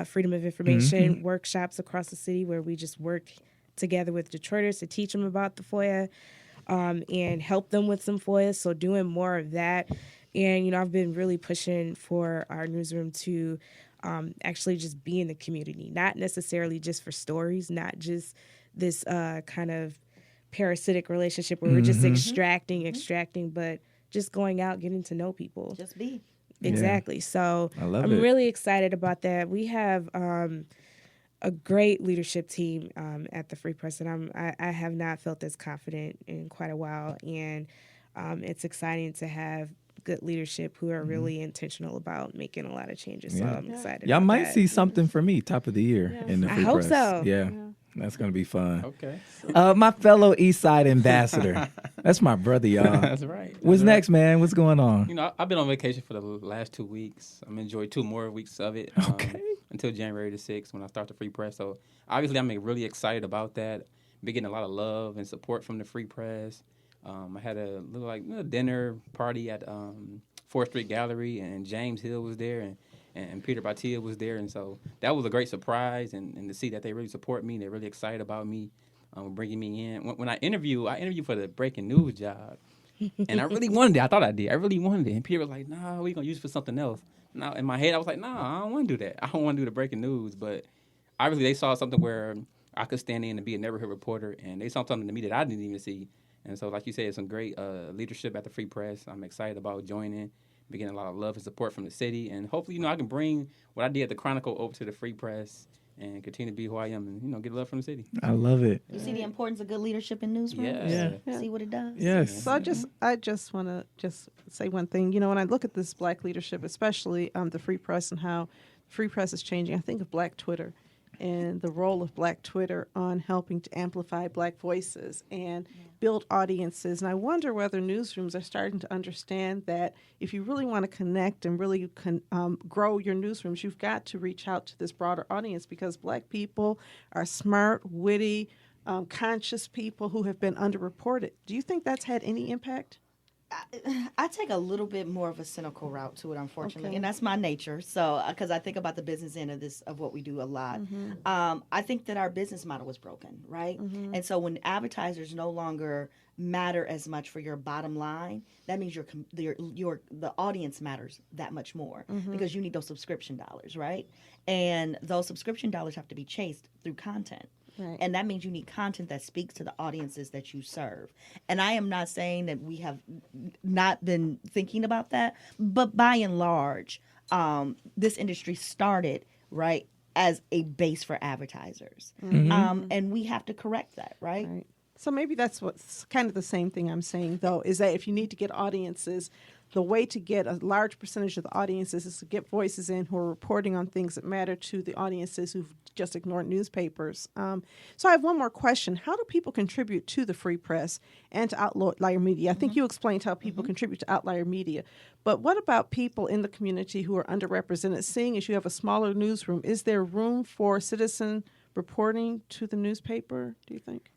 Speaker 4: Freedom of Information workshops across the city where we just worked together with Detroiters to teach them about the FOIA and help them with some FOIA. So doing more of that. And, I've been really pushing for our newsroom to actually just be in the community, not necessarily just for stories, not just this kind of parasitic relationship where we're just extracting, but just going out, getting to know people.
Speaker 3: Just be.
Speaker 4: Exactly. So
Speaker 1: I love
Speaker 4: I'm
Speaker 1: it.
Speaker 4: really excited about that. We have a great leadership team at the Free Press, and I have not felt this confident in quite a while. And it's exciting to have good leadership who are really intentional about making a lot of changes. So I'm excited.
Speaker 1: Y'all
Speaker 4: about
Speaker 1: might
Speaker 4: that.
Speaker 1: see something for me top of the year in the
Speaker 4: I
Speaker 1: Free
Speaker 4: hope
Speaker 1: Press.
Speaker 4: so.
Speaker 1: Yeah. That's going to be fun.
Speaker 5: Okay.
Speaker 1: My fellow East Side ambassador. That's my brother, y'all.
Speaker 5: That's right.
Speaker 1: What's
Speaker 5: That's
Speaker 1: next, man? What's going on?
Speaker 5: right. I've been on vacation for the last 2 weeks. I'm enjoying 2 more weeks of it.
Speaker 1: Okay.
Speaker 5: Until January the 6th when I start the Free Press. So obviously I'm really excited about that. Been getting a lot of love and support from the Free Press. I had a little dinner party at 4th Street Gallery, and James Hill was there, and Peter Batia was there, and so that was a great surprise, and to see that they really support me, they're really excited about me, bringing me in. When I interviewed for the breaking news job, and I really wanted it. I thought I did. I really wanted it, and Peter was like, "No, we're gonna use it for something else." Now in my head, I was like, "No, I don't want to do that. I don't want to do the breaking news." But obviously, they saw something where I could stand in and be a neighborhood reporter, and they saw something to me that I didn't even see. And so, like you said, it's some great leadership at the Free Press. I'm excited about joining. Been getting a lot of love and support from the city, and hopefully, I can bring what I did at the Chronicle over to the Free Press and continue to be who I am, and get love from the city.
Speaker 1: I love it.
Speaker 3: You see the importance of good leadership in newsrooms?
Speaker 5: Yeah.
Speaker 3: See what it does?
Speaker 1: Yes.
Speaker 2: So I just want to just say one thing. When I look at this Black leadership, especially the Free Press and how Free Press is changing, I think of Black Twitter and the role of Black Twitter on helping to amplify Black voices and build audiences. And I wonder whether newsrooms are starting to understand that if you really want to connect and really grow your newsrooms, you've got to reach out to this broader audience, because Black people are smart, witty, conscious people who have been underreported. Do you think that's had any impact?
Speaker 3: I take a little bit more of a cynical route to it, unfortunately,
Speaker 2: Okay.
Speaker 3: and that's my nature. So, because I think about the business end of what we do a lot, I think that our business model was broken, right? And so, when advertisers no longer matter as much for your bottom line, that means the audience matters that much more, because you need those subscription dollars, right? And those subscription dollars have to be chased through content.
Speaker 2: Right.
Speaker 3: And that means you need content that speaks to the audiences that you serve. And I am not saying that we have not been thinking about that, but by and large, this industry started, right, as a base for advertisers. And we have to correct that, right?
Speaker 2: Right. So maybe that's what's kind of the same thing I'm saying, though, is that if you need to get audiences, the way to get a large percentage of the audiences is to get voices in who are reporting on things that matter to the audiences who've just ignored newspapers. So I have one more question. How do people contribute to the Free Press and to Outlier Media? I think you explained how people contribute to Outlier Media. But what about people in the community who are underrepresented? Seeing as you have a smaller newsroom, is there room for citizen reporting to the newspaper, do you think?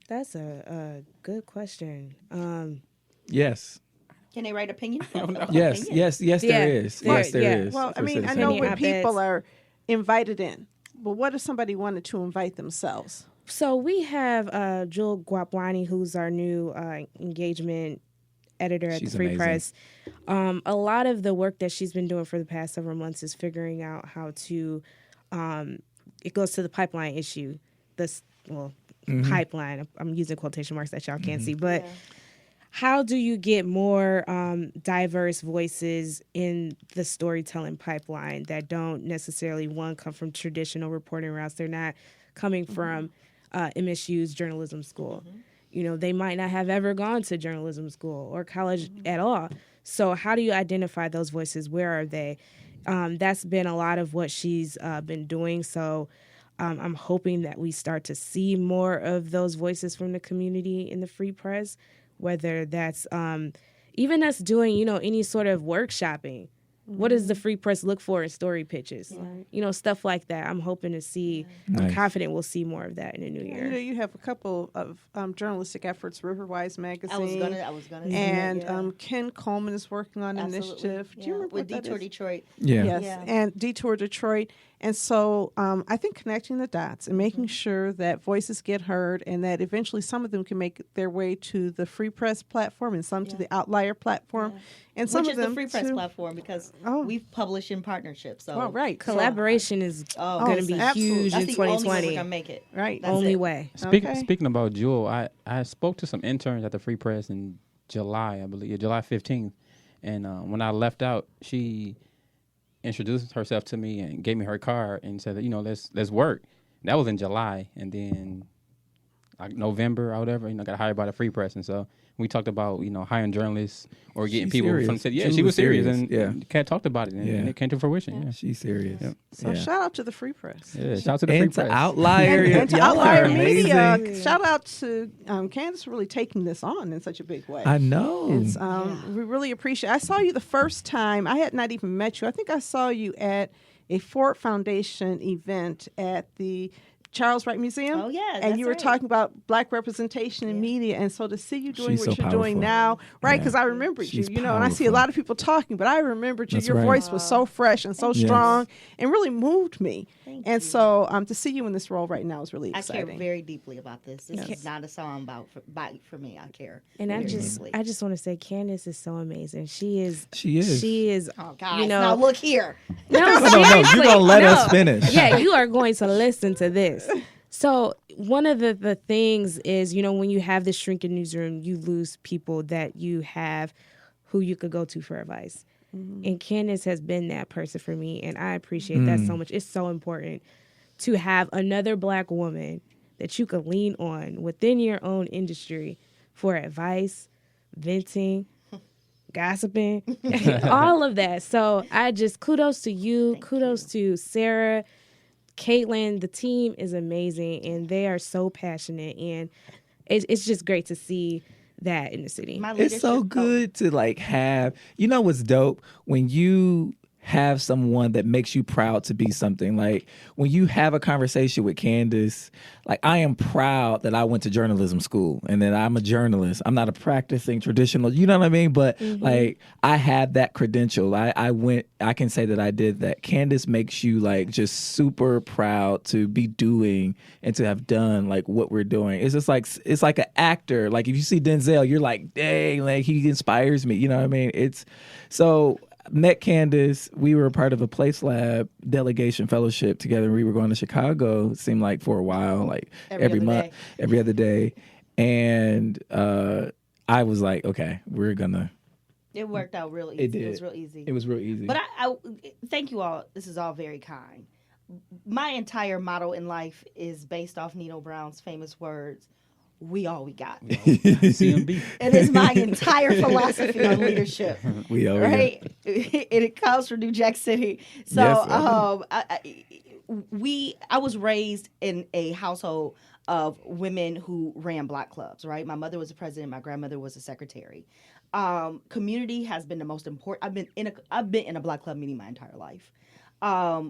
Speaker 4: That's a good question.
Speaker 1: Yes.
Speaker 3: Can they write opinion?
Speaker 1: Yes, yes, yes,
Speaker 4: Yeah.
Speaker 1: there is.
Speaker 4: Yeah.
Speaker 1: Yes, there
Speaker 4: Yeah.
Speaker 1: is.
Speaker 2: Well, I
Speaker 1: for
Speaker 2: mean, I
Speaker 1: citizens.
Speaker 2: know
Speaker 4: Opinion
Speaker 2: when
Speaker 4: op-eds.
Speaker 2: people are invited in, but what if somebody wanted to invite themselves?
Speaker 4: So we have Jewel Guapwani, who's our new engagement editor at
Speaker 1: She's
Speaker 4: the Free
Speaker 1: amazing.
Speaker 4: Press. A lot of the work that she's been doing for the past several months is figuring out how to, it goes to the pipeline issue. Pipeline, I'm using quotation marks that y'all can't see, but how do you get more diverse voices in the storytelling pipeline that don't necessarily, one, come from traditional reporting routes? They're not coming from MSU's journalism school. You know, they might not have ever gone to journalism school or college at all. So how do you identify those voices? Where are they? That's been a lot of what she's been doing. So I'm hoping that we start to see more of those voices from the community in the Free Press, whether that's even us doing, you know, any sort of workshopping. What does the Free Press look for in story pitches? You know, stuff like that. I'm hoping to see, I'm
Speaker 1: Nice.
Speaker 4: confident we'll see more of that in the new
Speaker 2: You
Speaker 4: year.
Speaker 2: know, you have a couple of journalistic efforts, Riverwise Magazine.
Speaker 3: I was gonna.
Speaker 2: And Ken Coleman is working on an
Speaker 3: Absolutely.
Speaker 2: initiative. Do you remember
Speaker 3: with
Speaker 2: what that
Speaker 3: Detour
Speaker 2: is?
Speaker 3: Detroit?
Speaker 1: Yeah.
Speaker 2: Yes,
Speaker 3: Yeah.
Speaker 2: and Detour Detroit. And so I think connecting the dots and making sure that voices get heard and that eventually some of them can make their way to the Free Press platform and some to the Outlier platform. And some
Speaker 3: Which
Speaker 2: of
Speaker 3: is
Speaker 2: them
Speaker 3: the Free Press
Speaker 2: to-
Speaker 3: platform because
Speaker 2: Oh.
Speaker 3: we've published in partnership. So
Speaker 2: Oh, right.
Speaker 4: Collaboration is
Speaker 3: Oh,
Speaker 4: going to be
Speaker 2: absolutely.
Speaker 4: huge
Speaker 3: that's
Speaker 4: in
Speaker 3: the only way we're
Speaker 4: 2020.
Speaker 3: gonna make it.
Speaker 2: Right.
Speaker 3: That's
Speaker 4: Only
Speaker 3: it.
Speaker 4: way.
Speaker 2: Okay.
Speaker 5: Speaking about Jewel, I spoke to some interns at the Free Press in July, I believe, July 15th. And when I left out, she introduced herself to me and gave me her card and said that, you know, let's work. That was in July. And then like November or whatever, you know, got hired by the Free Press. And so we talked about, you know, hiring journalists or getting
Speaker 1: She's
Speaker 5: people
Speaker 1: serious.
Speaker 5: from the city. Yeah,
Speaker 1: Jules
Speaker 5: she was
Speaker 1: was
Speaker 5: serious.
Speaker 1: serious.
Speaker 5: And
Speaker 1: Yeah.
Speaker 5: Kat talked about it and,
Speaker 1: Yeah.
Speaker 5: and it came to fruition. Yeah.
Speaker 1: She's serious.
Speaker 5: Yep.
Speaker 2: So shout out to the Free Press.
Speaker 5: Yeah. Shout out to the Free
Speaker 1: And to
Speaker 5: Press.
Speaker 1: Outlier.
Speaker 2: And to
Speaker 1: Y'all are
Speaker 2: Outlier
Speaker 1: amazing.
Speaker 2: Media. Shout out to Candice for really taking this on in such a big way.
Speaker 1: I know.
Speaker 2: It's, we really appreciate. I saw you the first time. I had not even met you. I think I saw you at a Ford Foundation event at the Charles Wright Museum.
Speaker 3: Oh, yeah,
Speaker 2: and
Speaker 3: that's
Speaker 2: you were
Speaker 3: right.
Speaker 2: talking about Black representation in media, and so to see you doing
Speaker 1: She's
Speaker 2: what
Speaker 1: so
Speaker 2: you're doing
Speaker 1: powerful.
Speaker 2: now, right?
Speaker 1: Yeah.
Speaker 2: Because I remembered
Speaker 1: She's
Speaker 2: you, you know, and I see a
Speaker 1: powerful.
Speaker 2: lot of people talking, but I remembered you.
Speaker 1: That's
Speaker 2: Your
Speaker 1: right.
Speaker 2: voice was so fresh and so
Speaker 1: Yes.
Speaker 2: strong, and really moved me.
Speaker 3: Thank
Speaker 2: and
Speaker 3: you.
Speaker 2: so to see you in this role right now is really
Speaker 3: I
Speaker 2: exciting.
Speaker 3: care very deeply about this. This is not a song for me. I care.
Speaker 4: And I
Speaker 3: very
Speaker 4: just
Speaker 3: deeply.
Speaker 4: want to say Candice is so amazing. She is.
Speaker 1: She is.
Speaker 4: She is.
Speaker 3: Oh, guys,
Speaker 4: You know,
Speaker 3: now look here.
Speaker 4: no,
Speaker 1: No,
Speaker 4: seriously,
Speaker 1: you're going to let
Speaker 4: no.
Speaker 1: us finish.
Speaker 4: Yeah, you are going to listen to this. So one of the things is, you know, when you have this shrinking newsroom, you lose people that you have who you could go to for advice. And Candice has been that person for me, and I appreciate that so much. It's so important to have another Black woman that you could lean on within your own industry for advice, venting, gossiping, all of that. So I just kudos to you, kudos to Sarah, Caitlin. The team is amazing, and they are so passionate, and it's just great to see that in the city.
Speaker 3: My
Speaker 1: It's so
Speaker 3: leadership-
Speaker 1: good to like have, you know what's dope? When you have someone that makes you proud to be something. Like when you have a conversation with Candice, like I am proud that I went to journalism school and that I'm a journalist. I'm not a practicing traditional, you know what I mean? But like I have that credential. I can say that I did that. Candice makes you like just super proud to be doing and to have done like what we're doing. It's just like, it's like an actor. Like if you see Denzel, you're like, dang, like he inspires me. You know what I mean? It's so. Met Candice, we were a part of a Place Lab delegation fellowship together. We were going to Chicago, it seemed like for a while, like every
Speaker 3: other
Speaker 1: month,
Speaker 3: day.
Speaker 1: every other day. And I was like, okay, we're gonna.
Speaker 3: It worked out real easy.
Speaker 1: It did.
Speaker 3: It was real easy.
Speaker 1: It was real easy.
Speaker 3: But I thank you all. This is all very kind. My entire motto in life is based off Nino Brown's famous words: we all we got.
Speaker 5: CMB.
Speaker 3: It is my entire philosophy on leadership.
Speaker 1: We all
Speaker 3: Right? It comes from New Jack City. So
Speaker 1: Yes,
Speaker 3: I was raised in a household of women who ran block clubs, right? My mother was a president, my grandmother was a secretary. Community has been the most important. I've been in a block club meeting my entire life.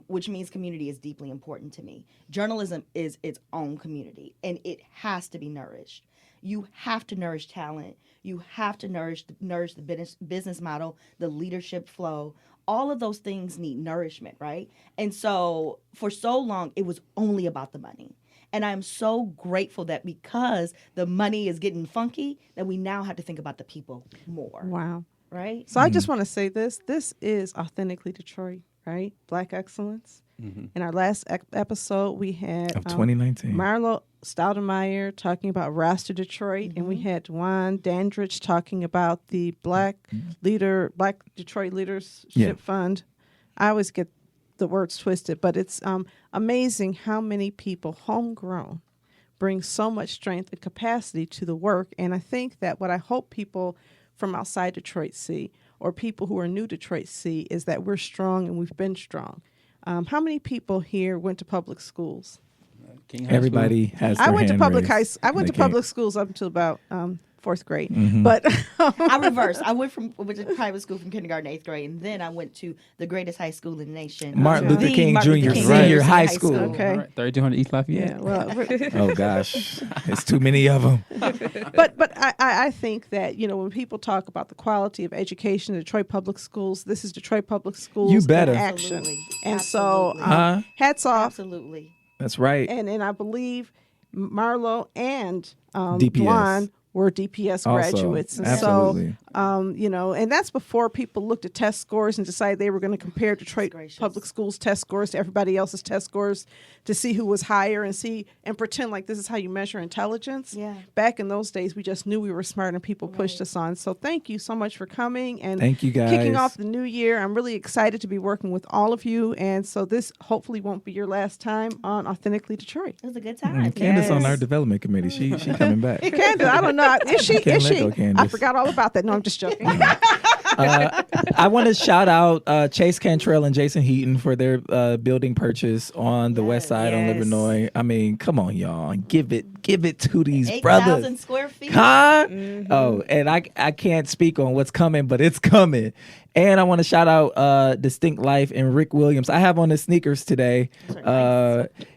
Speaker 3: Which means community is deeply important to me. Journalism is its own community, and it has to be nourished. You have to nourish talent. You have to nourish the business model, the leadership flow. All of those things need nourishment, right? And so for so long, it was only about the money. And I'm so grateful that because the money is getting funky, that we now have to think about the people more.
Speaker 2: Wow.
Speaker 3: Right?
Speaker 2: So I just want to say this. This is Authentically Detroit, right? Black excellence. In our last episode, we had
Speaker 1: of 2019.
Speaker 2: Marlo Stoudemeyer talking about Rasta Detroit, and we had Juan Dandridge talking about the Black Detroit Leadership Fund. I always get the words twisted, but it's amazing how many people, homegrown, bring so much strength and capacity to the work. And I think that what I hope people from outside Detroit see, or people who are new to Detroit see, is that we're strong and we've been strong. How many people here went to public schools?
Speaker 1: Everybody has.
Speaker 2: I went to public
Speaker 1: raised.
Speaker 2: I went to public schools up until about fourth grade,
Speaker 1: Mm-hmm.
Speaker 2: but
Speaker 3: I reversed. I went to private school from kindergarten to 8th grade, and then I went to the greatest high school in the nation.
Speaker 1: Martin Luther
Speaker 3: The
Speaker 1: King
Speaker 3: Martin Luther
Speaker 1: Jr.
Speaker 3: King
Speaker 1: Senior
Speaker 3: Jr.
Speaker 1: High School.
Speaker 2: Okay.
Speaker 5: 3200 East Lafayette.
Speaker 2: yeah, well,
Speaker 1: Oh gosh, it's too many of them.
Speaker 2: but I think that when people talk about the quality of education in Detroit public schools, this is Detroit public schools
Speaker 1: You better.
Speaker 2: in action.
Speaker 3: Absolutely.
Speaker 2: And
Speaker 3: Absolutely.
Speaker 2: so hats off.
Speaker 3: Absolutely.
Speaker 1: That's right.
Speaker 2: And I believe Marlo and
Speaker 1: DPS.
Speaker 2: Juan were DPS
Speaker 1: Also,
Speaker 2: graduates. And
Speaker 1: absolutely.
Speaker 2: and that's before people looked at test scores and decided they were going to compare Detroit
Speaker 3: gracious.
Speaker 2: public schools test scores to everybody else's test scores to see who was higher and pretend like this is how you measure intelligence.
Speaker 3: Yeah.
Speaker 2: Back in those days, we just knew we were smart and people pushed us on. So thank you so much for coming and
Speaker 1: Thank you, guys.
Speaker 2: kicking off the new year. I'm really excited to be working with all of you. And so this hopefully won't be your last time on Authentically Detroit.
Speaker 3: It was a good time.
Speaker 1: Candace on
Speaker 2: Yes.
Speaker 1: our development committee. She coming back.
Speaker 2: Candace, I don't know. Is she?
Speaker 1: Can't
Speaker 2: Is
Speaker 1: let
Speaker 2: she?
Speaker 1: go, Candace.
Speaker 2: I forgot all about that. No, I'm just joking.
Speaker 1: I want to shout out Chase Cantrell and Jason Heaton for their building purchase on the west side on
Speaker 4: Yes.
Speaker 1: Livernois. I mean, come on, y'all. Give it to these
Speaker 3: 8,000
Speaker 1: brothers.
Speaker 3: square feet.
Speaker 1: Huh? Oh, and I can't speak on what's coming, but it's coming. And I want to shout out Distinct Life and Rick Williams. I have on his sneakers today.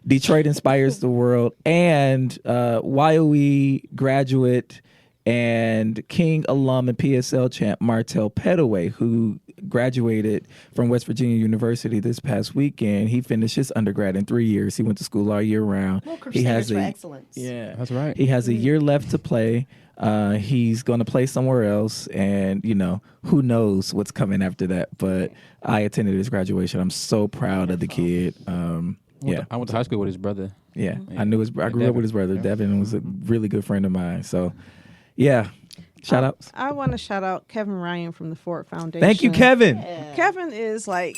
Speaker 1: Detroit Inspires the World, and YOE graduate and King alum and PSL champ Martell Pettaway, who graduated from West Virginia University this past weekend. He finished his undergrad in 3 years. He went to school all year round.
Speaker 3: Well,
Speaker 1: He has
Speaker 3: Crusaders for excellence.
Speaker 1: yeah,
Speaker 5: That's right.
Speaker 1: He has a year left to play. He's going to play somewhere else, and who knows what's coming after that. But I attended his graduation. I'm so proud of the kid. Yeah,
Speaker 5: I went to high school with his brother.
Speaker 1: yeah. I grew up
Speaker 5: Devin.
Speaker 1: with his brother. Devin was a really good friend of mine. So, yeah. Shout outs.
Speaker 2: I want to shout out Kevin Ryan from the Ford Foundation.
Speaker 1: Thank you, Kevin.
Speaker 2: Kevin is like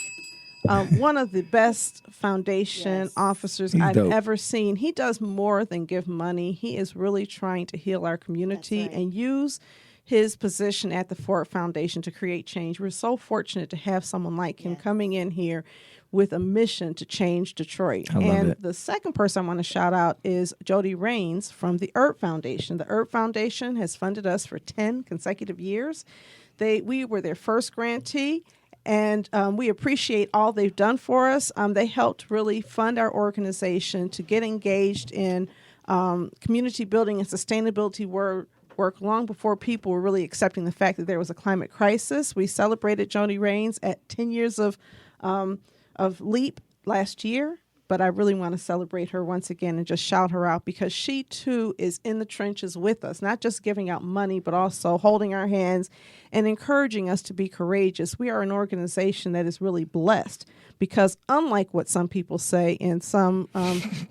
Speaker 2: one of the best foundation officers
Speaker 1: He's
Speaker 2: I've
Speaker 1: dope.
Speaker 2: ever seen. He does more than give money. He is really trying to heal our community
Speaker 3: That's right.
Speaker 2: and use his position at the Ford Foundation to create change. We're so fortunate to have someone like him coming in here with a mission to change Detroit.
Speaker 1: I love
Speaker 2: and
Speaker 1: it.
Speaker 2: the second person I want to shout out is Jody Raines from the Earp Foundation. The Earp Foundation has funded us for 10 consecutive years. We were their first grantee, and we appreciate all they've done for us. They helped really fund our organization to get engaged in community building and sustainability work long before people were really accepting the fact that there was a climate crisis. We celebrated Jody Raines at 10 years of LEAP last year, but I really want to celebrate her once again and just shout her out because she too is in the trenches with us, not just giving out money, but also holding our hands and encouraging us to be courageous. We are an organization that is really blessed because unlike what some people say in some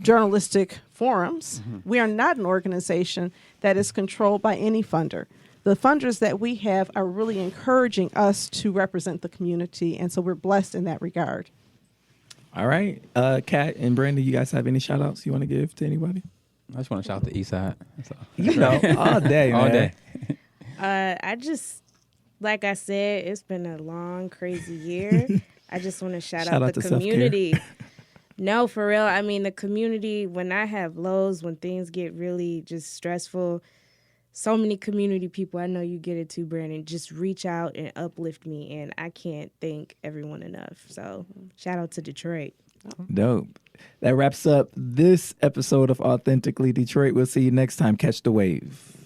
Speaker 2: journalistic forums, we are not an organization that is controlled by any funder. The funders that we have are really encouraging us to represent the community, and so we're blessed in that regard.
Speaker 1: All right. Kat and Brandon, you guys have any shout outs you want to give to anybody?
Speaker 5: I just want to shout out the East Side. So.
Speaker 1: You know, all day,
Speaker 5: All
Speaker 1: man.
Speaker 5: day.
Speaker 4: I just, like I said, it's been a long, crazy year. I just want to shout out
Speaker 1: out
Speaker 4: the
Speaker 1: to self-care.
Speaker 4: community. No, for real. I mean, the community, when I have lows, when things get really just stressful, so many community people, I know you get it too, Brandon, just reach out and uplift me. And I can't thank everyone enough. So shout out to Detroit.
Speaker 1: Dope. That wraps up this episode of Authentically Detroit. We'll see you next time. Catch the wave.